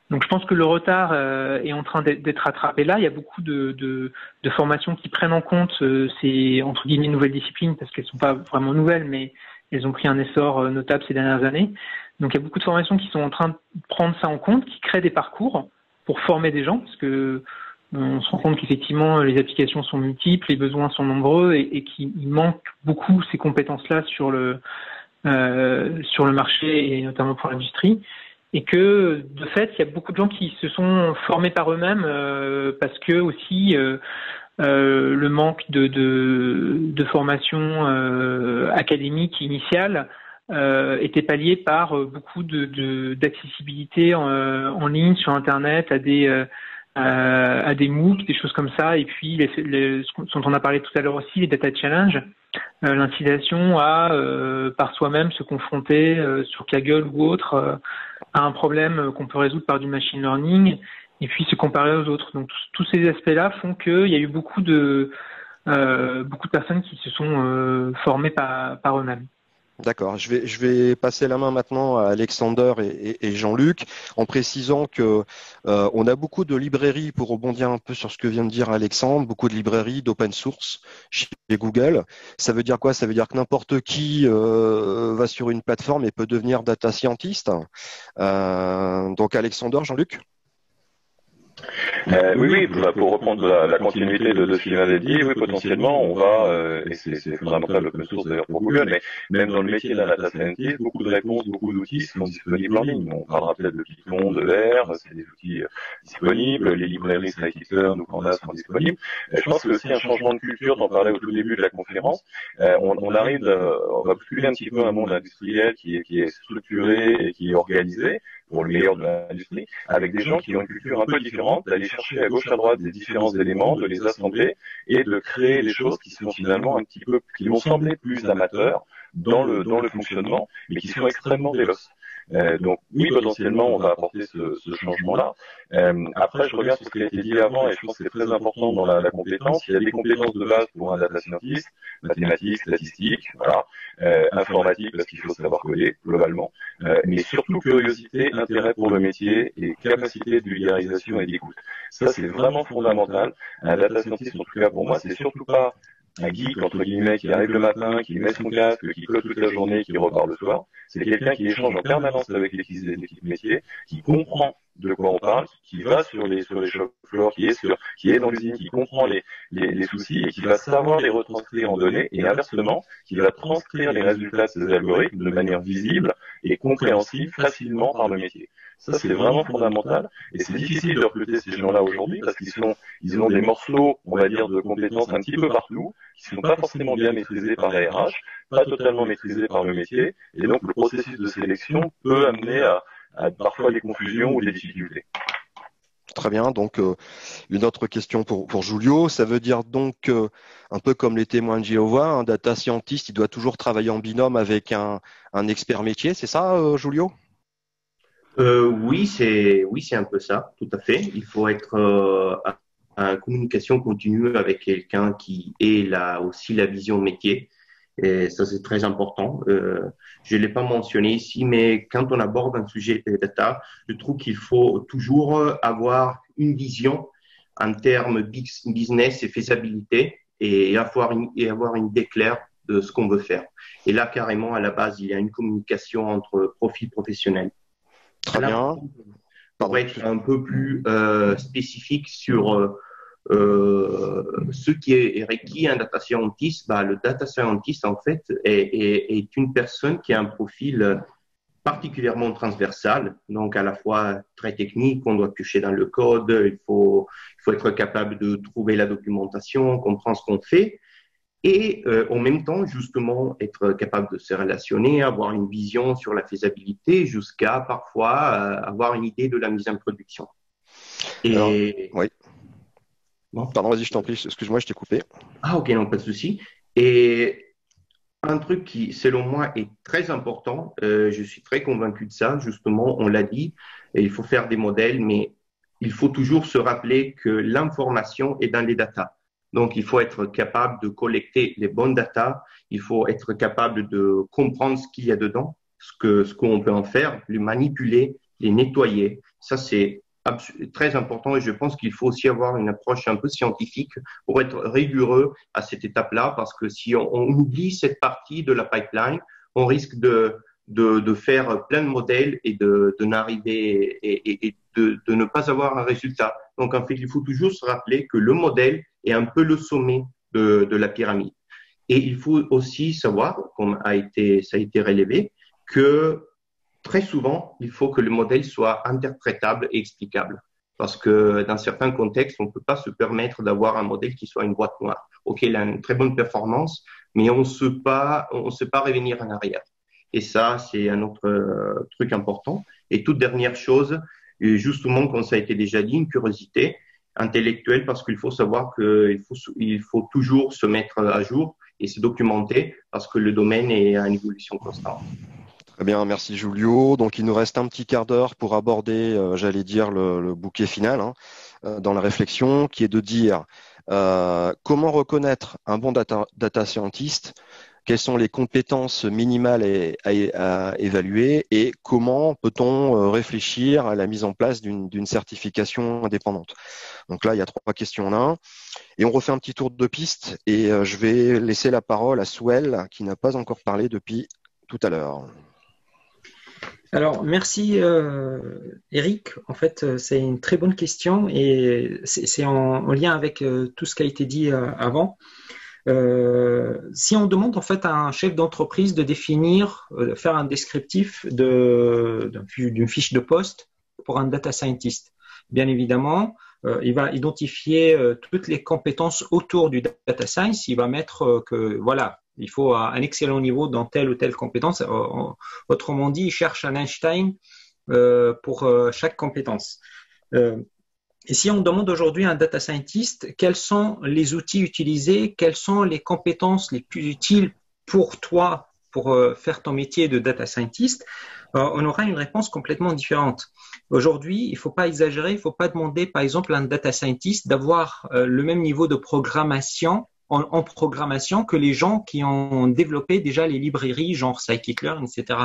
Donc je pense que le retard est en train d'être rattrapé là. Il y a beaucoup de formations qui prennent en compte ces entre guillemets nouvelles disciplines parce qu'elles sont pas vraiment nouvelles, mais elles ont pris un essor notable ces dernières années. Donc il y a beaucoup de formations qui sont en train de prendre ça en compte, qui créent des parcours pour former des gens, parce que on se rend compte qu'effectivement les applications sont multiples, les besoins sont nombreux et qu'il manque beaucoup ces compétences-là sur le marché et notamment pour l'industrie. Et que de fait, il y a beaucoup de gens qui se sont formés par eux-mêmes parce que aussi le manque de formation académique initiale était pallié par beaucoup d'accessibilité en ligne sur Internet à des MOOC, des choses comme ça, et puis ce dont on a parlé tout à l'heure aussi, les data challenge, l'incitation à par soi-même se confronter sur Kaggle ou autre à un problème qu'on peut résoudre par du machine learning et puis se comparer aux autres. Donc tous ces aspects-là font qu'il y a eu beaucoup de personnes qui se sont formées par eux-mêmes. D'accord. Je vais passer la main maintenant à Alexander et Jean-Luc en précisant que on a beaucoup de librairies, pour rebondir un peu sur ce que vient de dire Alexandre, beaucoup de librairies d'open source chez Google. Ça veut dire quoi? Ça veut dire que n'importe qui va sur une plateforme et peut devenir data scientist. Donc Alexander, Jean-Luc? Oui, pour reprendre la continuité de ce qu'il vient d'être dit, oui, potentiellement, on va, et c'est fondamental l'open source d'ailleurs pour Google, mais même dans le métier de la data scientist, beaucoup de réponses, beaucoup d'outils sont disponibles en ligne. On parlera peut-être de Python, de R, c'est des outils disponibles, les librairies Scikit-learn ou Pandas sont disponibles. Je pense que aussi un changement de culture, t'en parlais au tout début de la conférence, on arrive, on va basculer un petit peu un monde industriel qui est structuré et qui est organisé, pour le meilleur de l'industrie, avec des gens qui ont une culture un peu différente, d'aller chercher à gauche à droite des différents éléments, de les assembler et de créer des choses qui sont finalement un petit peu, qui vont sembler plus amateurs dans le fonctionnement, mais qui sont extrêmement véloces. Donc oui, potentiellement, on va apporter ce changement-là. Après, je reviens sur ce qui a été dit avant, et je pense que c'est très important dans la compétence. Il y a des compétences de base pour un data scientist, mathématiques, statistiques, voilà, informatique, parce qu'il faut savoir coder, globalement, mais surtout curiosité, intérêt pour le métier et capacité de vulgarisation et d'écoute. Ça, c'est vraiment fondamental. Un data scientist, en tout cas pour moi, c'est surtout pas un geek, entre guillemets, qui arrive le matin, qui met son casque, qui code toute la journée, qui repart le soir. C'est quelqu'un qui échange en permanence avec l'équipe métier, qui comprend de quoi on parle, qui va sur les shop floor, qui est dans l'usine, qui comprend les soucis et qui va savoir les retranscrire en données et inversement, qui va transcrire les résultats de ces algorithmes de manière visible et compréhensible facilement par le métier. Ça, c'est vraiment fondamental et c'est difficile de recruter ces gens-là aujourd'hui parce ils ont des morceaux, on va dire, de compétences un petit peu partout, qui sont pas forcément bien maîtrisés par la RH, pas totalement maîtrisés par le métier et donc le processus de sélection peut amener à parfois des confusions ou des difficultés. Très bien. Donc, une autre question pour Julio. Ça veut dire donc, un peu comme les témoins de Jéhovah, un data scientist, il doit toujours travailler en binôme avec un expert métier. C'est ça, Julio? Oui, c'est un peu ça, tout à fait. Il faut être en communication continue avec quelqu'un qui ait aussi la vision métier. Et ça, c'est très important. Je l'ai pas mentionné ici, mais quand on aborde un sujet data, je trouve qu'il faut toujours avoir une vision en termes business et faisabilité et avoir une idée claire de ce qu'on veut faire. Et là, carrément, à la base, il y a une communication entre profils professionnels. Très bien. Pour être un peu plus spécifique sur ce qui est requis un data scientist, le data scientist en fait est une personne qui a un profil particulièrement transversal, donc à la fois très technique, on doit piocher dans le code, il faut être capable de trouver la documentation, comprendre ce qu'on fait, et en même temps justement être capable de se relationner, avoir une vision sur la faisabilité, jusqu'à parfois avoir une idée de la mise en production. Et alors, oui. Bon. Pardon, vas-y, je t'en prie, excuse-moi, je t'ai coupé. Ah, ok, non, pas de souci. Et un truc qui, selon moi, est très important, je suis très convaincu de ça, justement, on l'a dit, et il faut faire des modèles, mais il faut toujours se rappeler que l'information est dans les datas. Donc, il faut être capable de collecter les bonnes datas, il faut être capable de comprendre ce qu'il y a dedans, ce qu'on peut en faire, les manipuler, les nettoyer. Ça, c'est très important et je pense qu'il faut aussi avoir une approche un peu scientifique pour être rigoureux à cette étape-là, parce que si on oublie cette partie de la pipeline, on risque de faire plein de modèles et de n'arriver et de ne pas avoir un résultat. Donc en fait, il faut toujours se rappeler que le modèle est un peu le sommet de la pyramide. Et il faut aussi savoir, comme ça a été relevé, que très souvent, il faut que le modèle soit interprétable et explicable. Parce que dans certains contextes, on ne peut pas se permettre d'avoir un modèle qui soit une boîte noire. OK, il a une très bonne performance, mais on ne sait pas revenir en arrière. Et ça, c'est un autre truc important. Et toute dernière chose, justement, comme ça a été déjà dit, une curiosité intellectuelle, parce qu'il faut savoir qu'il faut toujours se mettre à jour et se documenter, parce que le domaine est en évolution constante. Très bien, merci Julio. Donc il nous reste un petit quart d'heure pour aborder, j'allais dire, le bouquet final dans la réflexion, qui est de dire comment reconnaître un bon data scientist, quelles sont les compétences minimales à évaluer et comment peut-on réfléchir à la mise en place d'une certification indépendante. Donc là, il y a 3 questions en un. Et on refait un petit tour de piste et je vais laisser la parole à Souel qui n'a pas encore parlé depuis tout à l'heure. Alors, merci Eric. En fait, c'est une très bonne question et c'est en lien avec tout ce qui a été dit avant. Si on demande en fait à un chef d'entreprise de définir, faire un descriptif d'une fiche de poste pour un data scientist, bien évidemment, il va identifier toutes les compétences autour du data science. Il va mettre que voilà, il faut un excellent niveau dans telle ou telle compétence. Autrement dit, il cherche un Einstein pour chaque compétence. Et si on demande aujourd'hui à un data scientist quels sont les outils utilisés, quelles sont les compétences les plus utiles pour toi pour faire ton métier de data scientist, on aura une réponse complètement différente. Aujourd'hui, il ne faut pas exagérer, il ne faut pas demander par exemple à un data scientist d'avoir le même niveau de programmation en programmation que les gens qui ont développé déjà les librairies genre scikit-learn, etc.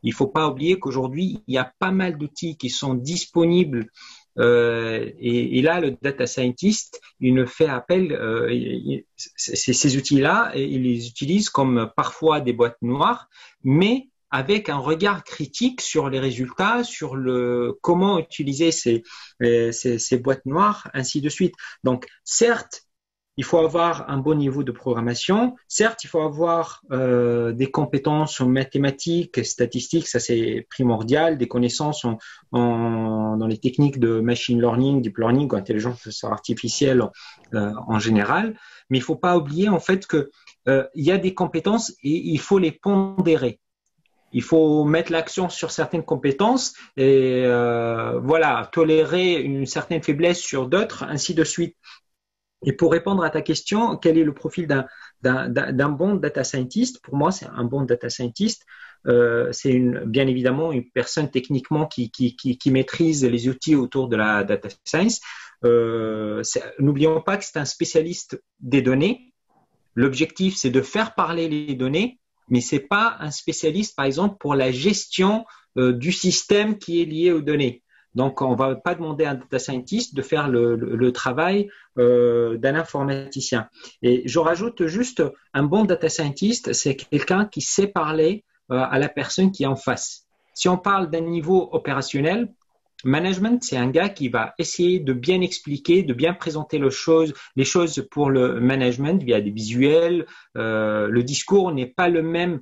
Il ne faut pas oublier qu'aujourd'hui, il y a pas mal d'outils qui sont disponibles et là, le data scientist, il ne fait appel, ces outils-là, il les utilise comme parfois des boîtes noires, mais avec un regard critique sur les résultats, sur comment utiliser ces boîtes noires, ainsi de suite. Donc, certes, il faut avoir un bon niveau de programmation. Certes, il faut avoir des compétences en mathématiques, statistiques, ça c'est primordial, des connaissances dans les techniques de machine learning, deep learning ou intelligence artificielle en général. Mais il ne faut pas oublier en fait que il y a des compétences et il faut les pondérer. il faut mettre l'accent sur certaines compétences et voilà, tolérer une certaine faiblesse sur d'autres, ainsi de suite. Et pour répondre à ta question, quel est le profil d'un bon data scientist? Pour moi, c'est un bon data scientist. C'est bien évidemment une personne techniquement qui maîtrise les outils autour de la data science. N'oublions pas que c'est un spécialiste des données. L'objectif, c'est de faire parler les données, mais c'est pas un spécialiste, par exemple, pour la gestion du système qui est lié aux données. Donc, on va pas demander à un data scientist de faire le travail d'un informaticien. Et je rajoute juste, un bon data scientist, c'est quelqu'un qui sait parler à la personne qui est en face. Si on parle d'un niveau opérationnel, management, c'est un gars qui va essayer de bien expliquer, de bien présenter les choses pour le management via des visuels. Le discours n'est pas le même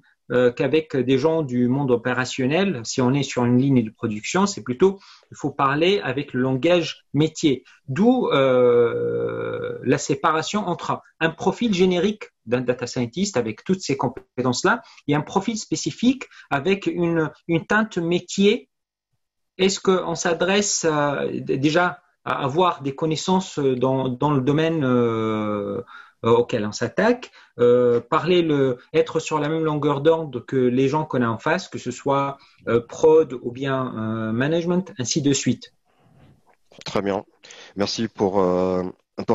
qu'avec des gens du monde opérationnel. Si on est sur une ligne de production, c'est plutôt, il faut parler avec le langage métier. D'où la séparation entre un profil générique d'un data scientist avec toutes ces compétences-là et un profil spécifique avec une teinte métier. Est-ce qu'on s'adresse déjà à avoir des connaissances dans le domaine auquel on s'attaque, être sur la même longueur d'onde que les gens qu'on a en face, que ce soit prod ou bien management, ainsi de suite. Très bien. Merci pour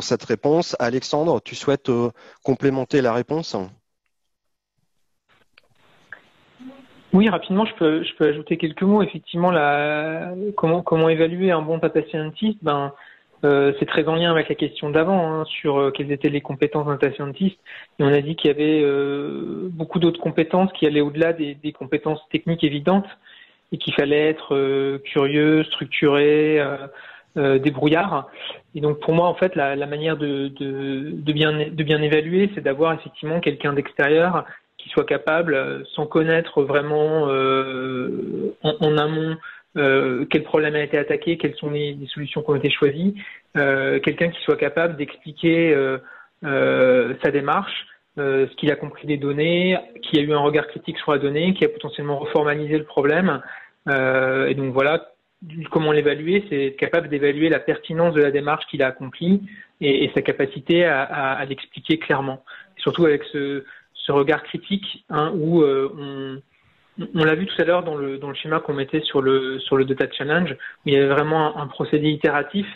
cette réponse. Alexandre, tu souhaites complémenter la réponse? Oui, rapidement, je peux ajouter quelques mots. Effectivement, comment évaluer un bon data scientist? C'est très en lien avec la question d'avant, sur quelles étaient les compétences d'un data scientist. Et on a dit qu'il y avait beaucoup d'autres compétences qui allaient au-delà des compétences techniques évidentes et qu'il fallait être curieux, structuré, débrouillard. Et donc pour moi, en fait, la manière de bien évaluer, c'est d'avoir effectivement quelqu'un d'extérieur qui soit capable, sans connaître vraiment en amont quel problème a été attaqué, quelles sont les solutions qui ont été choisies, quelqu'un qui soit capable d'expliquer sa démarche, ce qu'il a compris des données, qui a eu un regard critique sur la donnée, qui a potentiellement reformalisé le problème. Et donc voilà, comment l'évaluer, c'est être capable d'évaluer la pertinence de la démarche qu'il a accomplie et sa capacité à l'expliquer clairement. Et surtout avec ce regard critique, où on l'a vu tout à l'heure dans le schéma qu'on mettait sur le Data Challenge, où il y avait vraiment un procédé itératif,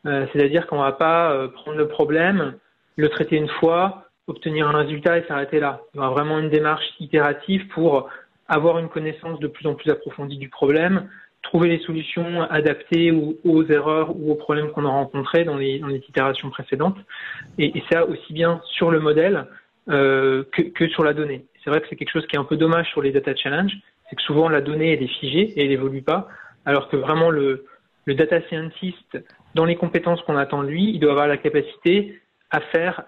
c'est-à-dire qu'on ne va pas prendre le problème, le traiter une fois, obtenir un résultat et s'arrêter là. Il y aura vraiment une démarche itérative pour avoir une connaissance de plus en plus approfondie du problème, trouver les solutions adaptées aux erreurs ou aux problèmes qu'on a rencontrés dans les itérations précédentes, et ça aussi bien sur le modèle que sur la donnée. C'est vrai que c'est quelque chose qui est un peu dommage sur les data challenge, c'est que souvent la donnée elle est figée et elle évolue pas, alors que vraiment le data scientist, dans les compétences qu'on attend de lui, il doit avoir la capacité à faire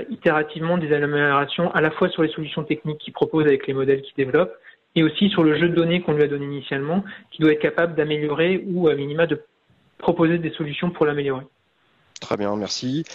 itérativement des améliorations à la fois sur les solutions techniques qu'il propose avec les modèles qu'il développe et aussi sur le jeu de données qu'on lui a donné initialement, qui doit être capable d'améliorer ou à minima de proposer des solutions pour l'améliorer. Très bien, merci.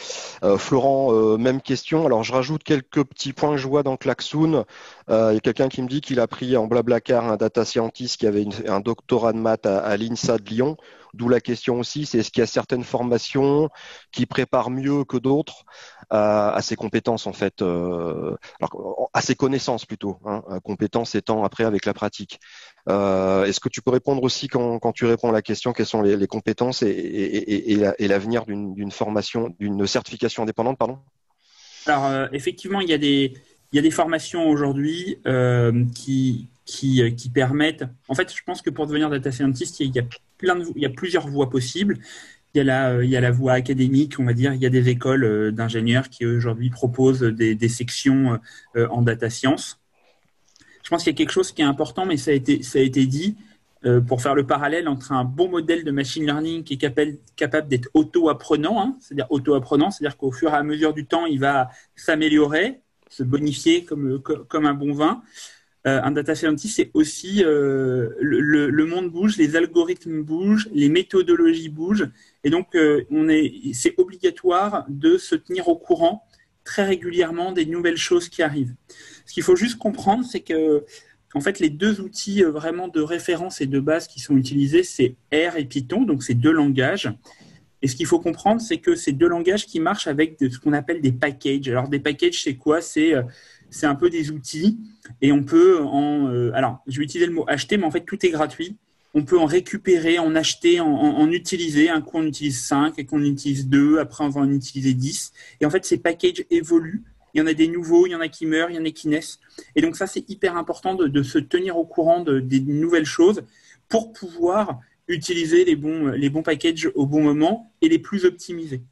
Florent, même question. Alors, je rajoute quelques petits points que je vois dans Klaxoon. Il y a quelqu'un qui me dit qu'il a pris en Blablacar un data scientist qui avait un doctorat de maths à l'INSA de Lyon. D'où la question aussi, c'est est-ce qu'il y a certaines formations qui préparent mieux que d'autres à ces compétences, en fait, alors, à ces connaissances plutôt, compétences étant après avec la pratique. Est-ce que tu peux répondre aussi quand tu réponds à la question, quelles sont les compétences et l'avenir d'une formation, d'une certification indépendante, pardon? Alors, effectivement, il y a des formations aujourd'hui qui permettent. En fait, je pense que pour devenir data scientist, il y a plusieurs voies possibles. Il y a la voie académique, on va dire. Il y a des écoles d'ingénieurs qui aujourd'hui proposent des sections en data science. Je pense qu'il y a quelque chose qui est important, mais ça a été dit, pour faire le parallèle entre un bon modèle de machine learning qui est capable d'être auto-apprenant, c'est-à-dire qu'au fur et à mesure du temps, il va s'améliorer, se bonifier comme un bon vin. Un data scientist, c'est aussi le monde bouge, les algorithmes bougent, les méthodologies bougent, et donc c'est obligatoire de se tenir au courant très régulièrement des nouvelles choses qui arrivent. Ce qu'il faut juste comprendre, c'est que en fait, les deux outils vraiment de référence et de base qui sont utilisés, c'est R et Python, donc c'est deux langages. Et ce qu'il faut comprendre, c'est que c'est deux langages qui marchent avec ce qu'on appelle des packages. Alors, des packages, c'est quoi? C'est un peu des outils et on peut alors, je vais utiliser le mot acheter, mais en fait, tout est gratuit. On peut en récupérer, en acheter, en utiliser. Un coup, on utilise 5, et qu'on utilise 2, après, on va en utiliser 10. Et en fait, ces packages évoluent. Il y en a des nouveaux, il y en a qui meurent, il y en a qui naissent. Et donc, ça, c'est hyper important de se tenir au courant des nouvelles choses pour pouvoir utiliser les bons packages au bon moment et les plus optimisés.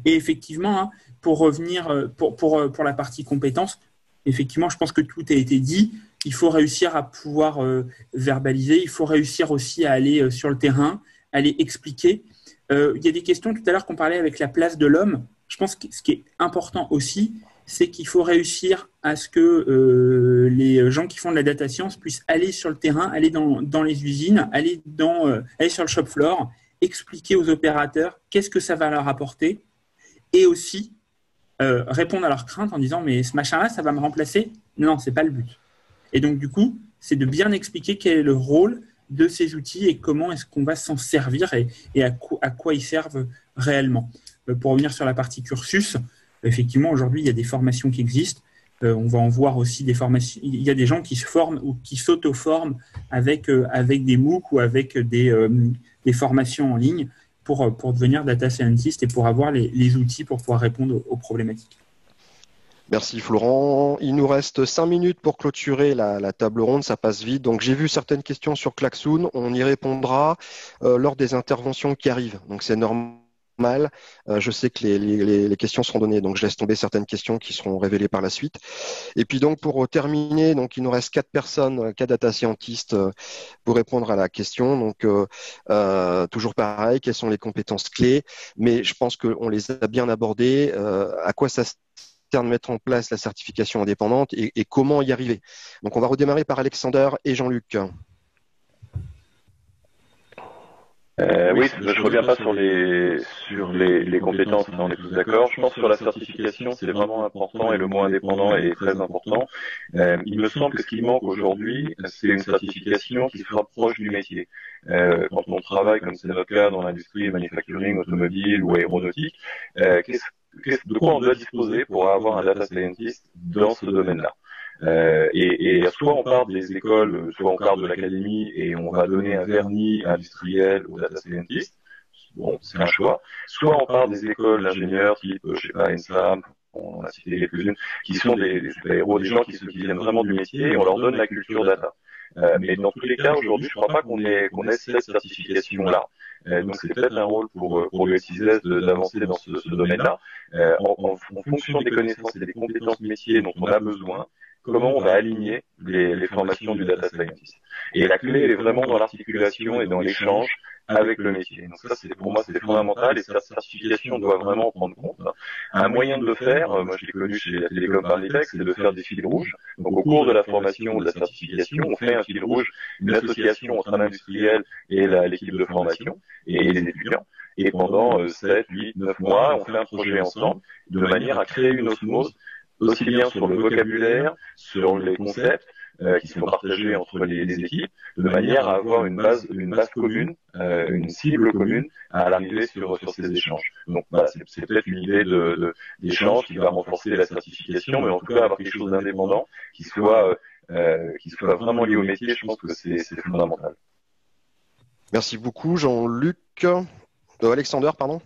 Et effectivement, hein, pour revenir pour la partie compétences, effectivement, je pense que tout a été dit. Il faut réussir à pouvoir verbaliser. Il faut réussir aussi à aller sur le terrain, aller expliquer. Il y a des questions tout à l'heure qu'on parlait avec la place de l'homme. Je pense que ce qui est important aussi, c'est qu'il faut réussir à ce que les gens qui font de la data science puissent aller sur le terrain, aller dans les usines, aller sur le shop floor, expliquer aux opérateurs qu'est-ce que ça va leur apporter et aussi répondre à leurs craintes en disant « mais ce machin-là, ça va me remplacer ?» Non, ce n'est pas le but. Et donc, du coup, c'est de bien expliquer quel est le rôle de ces outils et comment est-ce qu'on va s'en servir et à quoi ils servent réellement. Pour revenir sur la partie cursus, effectivement, aujourd'hui, il y a des formations qui existent. On va en voir aussi des formations. Il y a des gens qui se forment ou qui s'auto-forment avec des MOOC ou avec des formations en ligne pour devenir data scientist et pour avoir les outils pour pouvoir répondre aux problématiques. Merci Florent. Il nous reste 5 minutes pour clôturer la table ronde, ça passe vite. Donc j'ai vu certaines questions sur Klaxoon, on y répondra lors des interventions qui arrivent. Donc c'est normal. Je sais que les questions seront données, donc je laisse tomber certaines questions qui seront révélées par la suite. Et puis donc pour terminer, donc il nous reste 4 personnes, 4 data scientists pour répondre à la question. Donc toujours pareil, quelles sont les compétences clés? Mais je pense qu'on les a bien abordées. À quoi ça sert de mettre en place la certification indépendante et comment y arriver? Donc on va redémarrer par Alexander et Jean-Luc. Oui, je reviens pas sur les compétences, on est tous d'accord. Je pense sur la certification, c'est vraiment important et le mot indépendant est très important. Il me semble que ce qui manque aujourd'hui, c'est une certification qui se rapproche du métier. Quand on travaille, comme c'est notre cas dans l'industrie manufacturing, automobile ou aéronautique, de quoi on doit disposer pour avoir un data scientist dans ce domaine-là? Et soit on part des écoles, soit on part de l'académie et on va donner un vernis industriel aux data scientists. Bon, c'est un choix. Soit on part des écoles d'ingénieurs type, je sais pas, ENSAM, on a cité quelques-unes, qui sont des super-héros, des gens qui viennent vraiment du métier et on leur donne la culture data. Mais dans tous les cas, aujourd'hui, je crois pas qu'on ait cette certification-là. Donc c'est peut-être un rôle pour le SIS d'avancer dans ce domaine-là. En fonction des connaissances et des compétences métiers dont on a besoin, comment on va aligner les formations du data scientist. Et la clé, elle est vraiment dans l'articulation et dans l'échange avec le métier. Donc ça, pour moi, c'est fondamental et cette certification doit vraiment en prendre compte. Un moyen de le faire, moi je l'ai connu chez la Télécom Paris-Tech, c'est de faire des fils rouges. Donc au cours de la formation ou de la certification, on fait un fil rouge, une association entre un industriel et l'équipe de formation et les étudiants. Et pendant 7, 8, 9 mois, on fait un projet ensemble de manière à créer une osmose aussi bien sur le vocabulaire, sur les concepts qui sont partagés entre les équipes, de manière à avoir une base commune, une cible commune à l'arrivée sur ces échanges. Donc voilà, c'est peut-être une idée d'échange qui va renforcer la certification, mais en tout cas avoir quelque chose d'indépendant qui soit vraiment lié au métier, je pense que c'est fondamental. Merci beaucoup Jean-Luc. Alexander, pardon.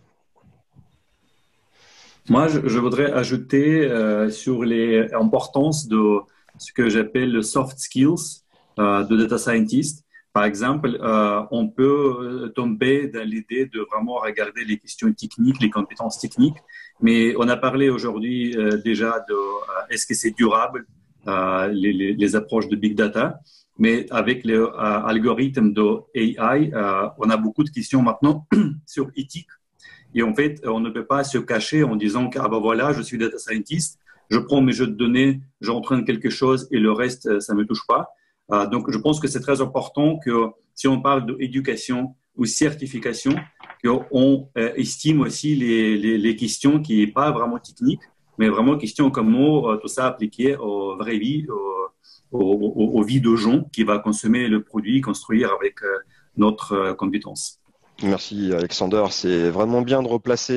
Moi, je voudrais ajouter sur l'importance de ce que j'appelle le soft skills de data scientist. Par exemple, on peut tomber dans l'idée de vraiment regarder les questions techniques, les compétences techniques, mais on a parlé aujourd'hui déjà de est-ce que c'est durable, les approches de big data, mais avec les algorithmes de AI, on a beaucoup de questions maintenant sur éthique. Et en fait, on ne peut pas se cacher en disant que, ah ben voilà, je suis data scientist, je prends mes jeux de données, j'entraîne quelque chose et le reste, ça ne me touche pas. Donc, je pense que c'est très important que si on parle d'éducation ou certification, qu'on estime aussi les questions qui n'est pas vraiment techniques, mais vraiment questions comme tout ça appliqué aux vraies vies, aux vies de gens qui va consommer le produit, construire avec notre compétence. Merci Alexander, c'est vraiment bien de replacer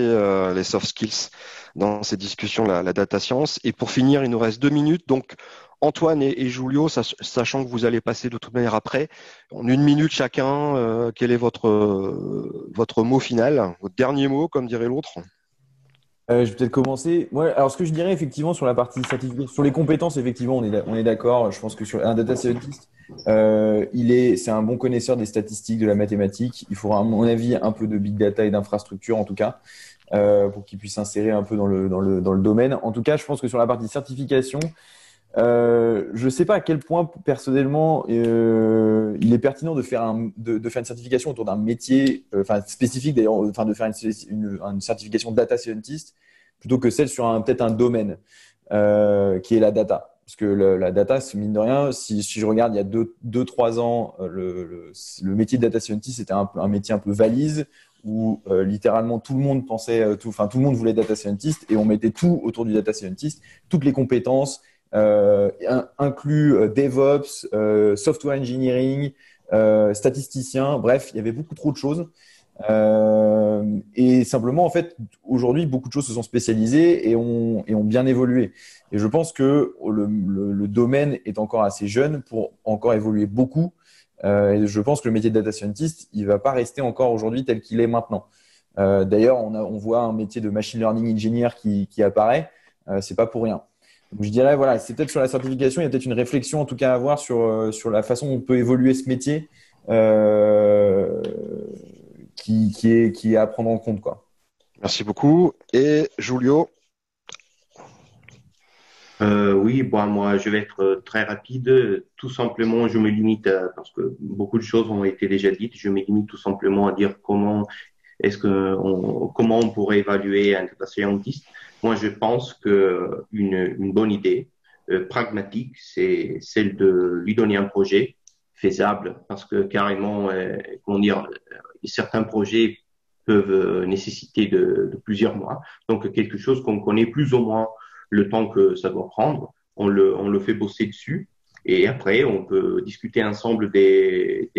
les soft skills dans ces discussions, la data science. Et pour finir, il nous reste 2 minutes. Donc Antoine et Julio, sachant que vous allez passer de toute manière après, en 1 minute chacun, quel est votre mot final, votre dernier mot, comme dirait l'autre? Je vais peut-être commencer. Ouais, alors, ce que je dirais effectivement sur la partie certification, sur les compétences, effectivement, on est d'accord. Je pense que sur un data scientist, c'est un bon connaisseur des statistiques, de la mathématique. Il faudra, à mon avis, un peu de big data et d'infrastructure, en tout cas, pour qu'il puisse s'insérer un peu dans le domaine. En tout cas, je pense que sur la partie certification, je sais pas à quel point personnellement il est pertinent de faire une certification autour d'un métier, spécifique d'ailleurs, de faire une certification data scientist plutôt que celle sur peut-être un domaine qui est la data. Parce que la data, c'est mine de rien, si je regarde il y a 2-3 ans, le métier de data scientist c'était un métier un peu valise où littéralement tout le monde pensait, tout le monde voulait data scientist et on mettait tout autour du data scientist, toutes les compétences. Inclus DevOps, software engineering, statisticien, bref, il y avait beaucoup trop de choses. Et simplement, en fait, aujourd'hui, beaucoup de choses se sont spécialisées et ont bien évolué. Et je pense que le domaine est encore assez jeune pour encore évoluer beaucoup. Et je pense que le métier de data scientist, il va pas rester encore aujourd'hui tel qu'il est maintenant. D'ailleurs, on voit un métier de machine learning engineer qui apparaît. C'est pas pour rien. Donc, je dirais, voilà, c'est peut-être sur la certification, il y a peut-être une réflexion en tout cas à avoir sur la façon dont on peut évoluer ce métier qui est à prendre en compte, quoi. Merci beaucoup. Et Julio? Oui, bon, moi, je vais être très rapide. Tout simplement, je me limite parce que beaucoup de choses ont été déjà dites. Je me limite tout simplement à dire comment on pourrait évaluer un data scientist. Moi, je pense que une bonne idée pragmatique, c'est celle de lui donner un projet faisable, parce que carrément, certains projets peuvent nécessiter de plusieurs mois. Donc, quelque chose qu'on connaît plus ou moins le temps que ça doit prendre, on le fait bosser dessus, et après, on peut discuter ensemble des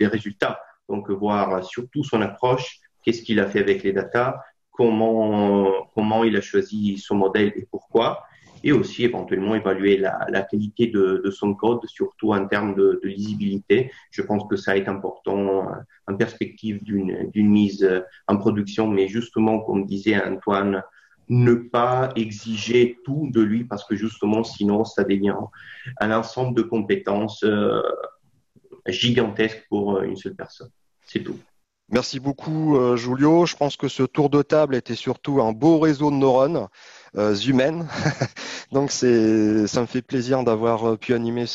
résultats. Donc, voir surtout son approche, qu'est-ce qu'il a fait avec les datas, comment il a choisi son modèle et pourquoi, et aussi éventuellement évaluer la qualité de son code, surtout en termes de lisibilité. Je pense que ça est important en perspective d'une mise en production, mais justement, comme disait Antoine, ne pas exiger tout de lui, parce que justement, sinon, ça devient un ensemble de compétences gigantesques pour une seule personne. C'est tout. Merci beaucoup, Julio. Je pense que ce tour de table était surtout un beau réseau de neurones humaines. Donc, ça me fait plaisir d'avoir pu animer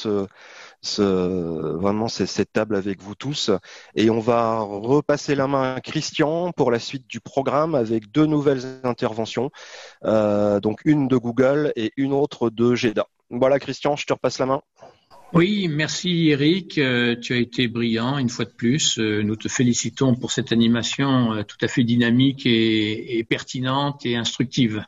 vraiment cette table avec vous tous. Et on va repasser la main à Christian pour la suite du programme avec 2 nouvelles interventions. Donc, une de Google et une autre de GEDA. Voilà, Christian, je te repasse la main. Oui, merci Eric, tu as été brillant une fois de plus. Nous te félicitons pour cette animation tout à fait dynamique et pertinente et instructive.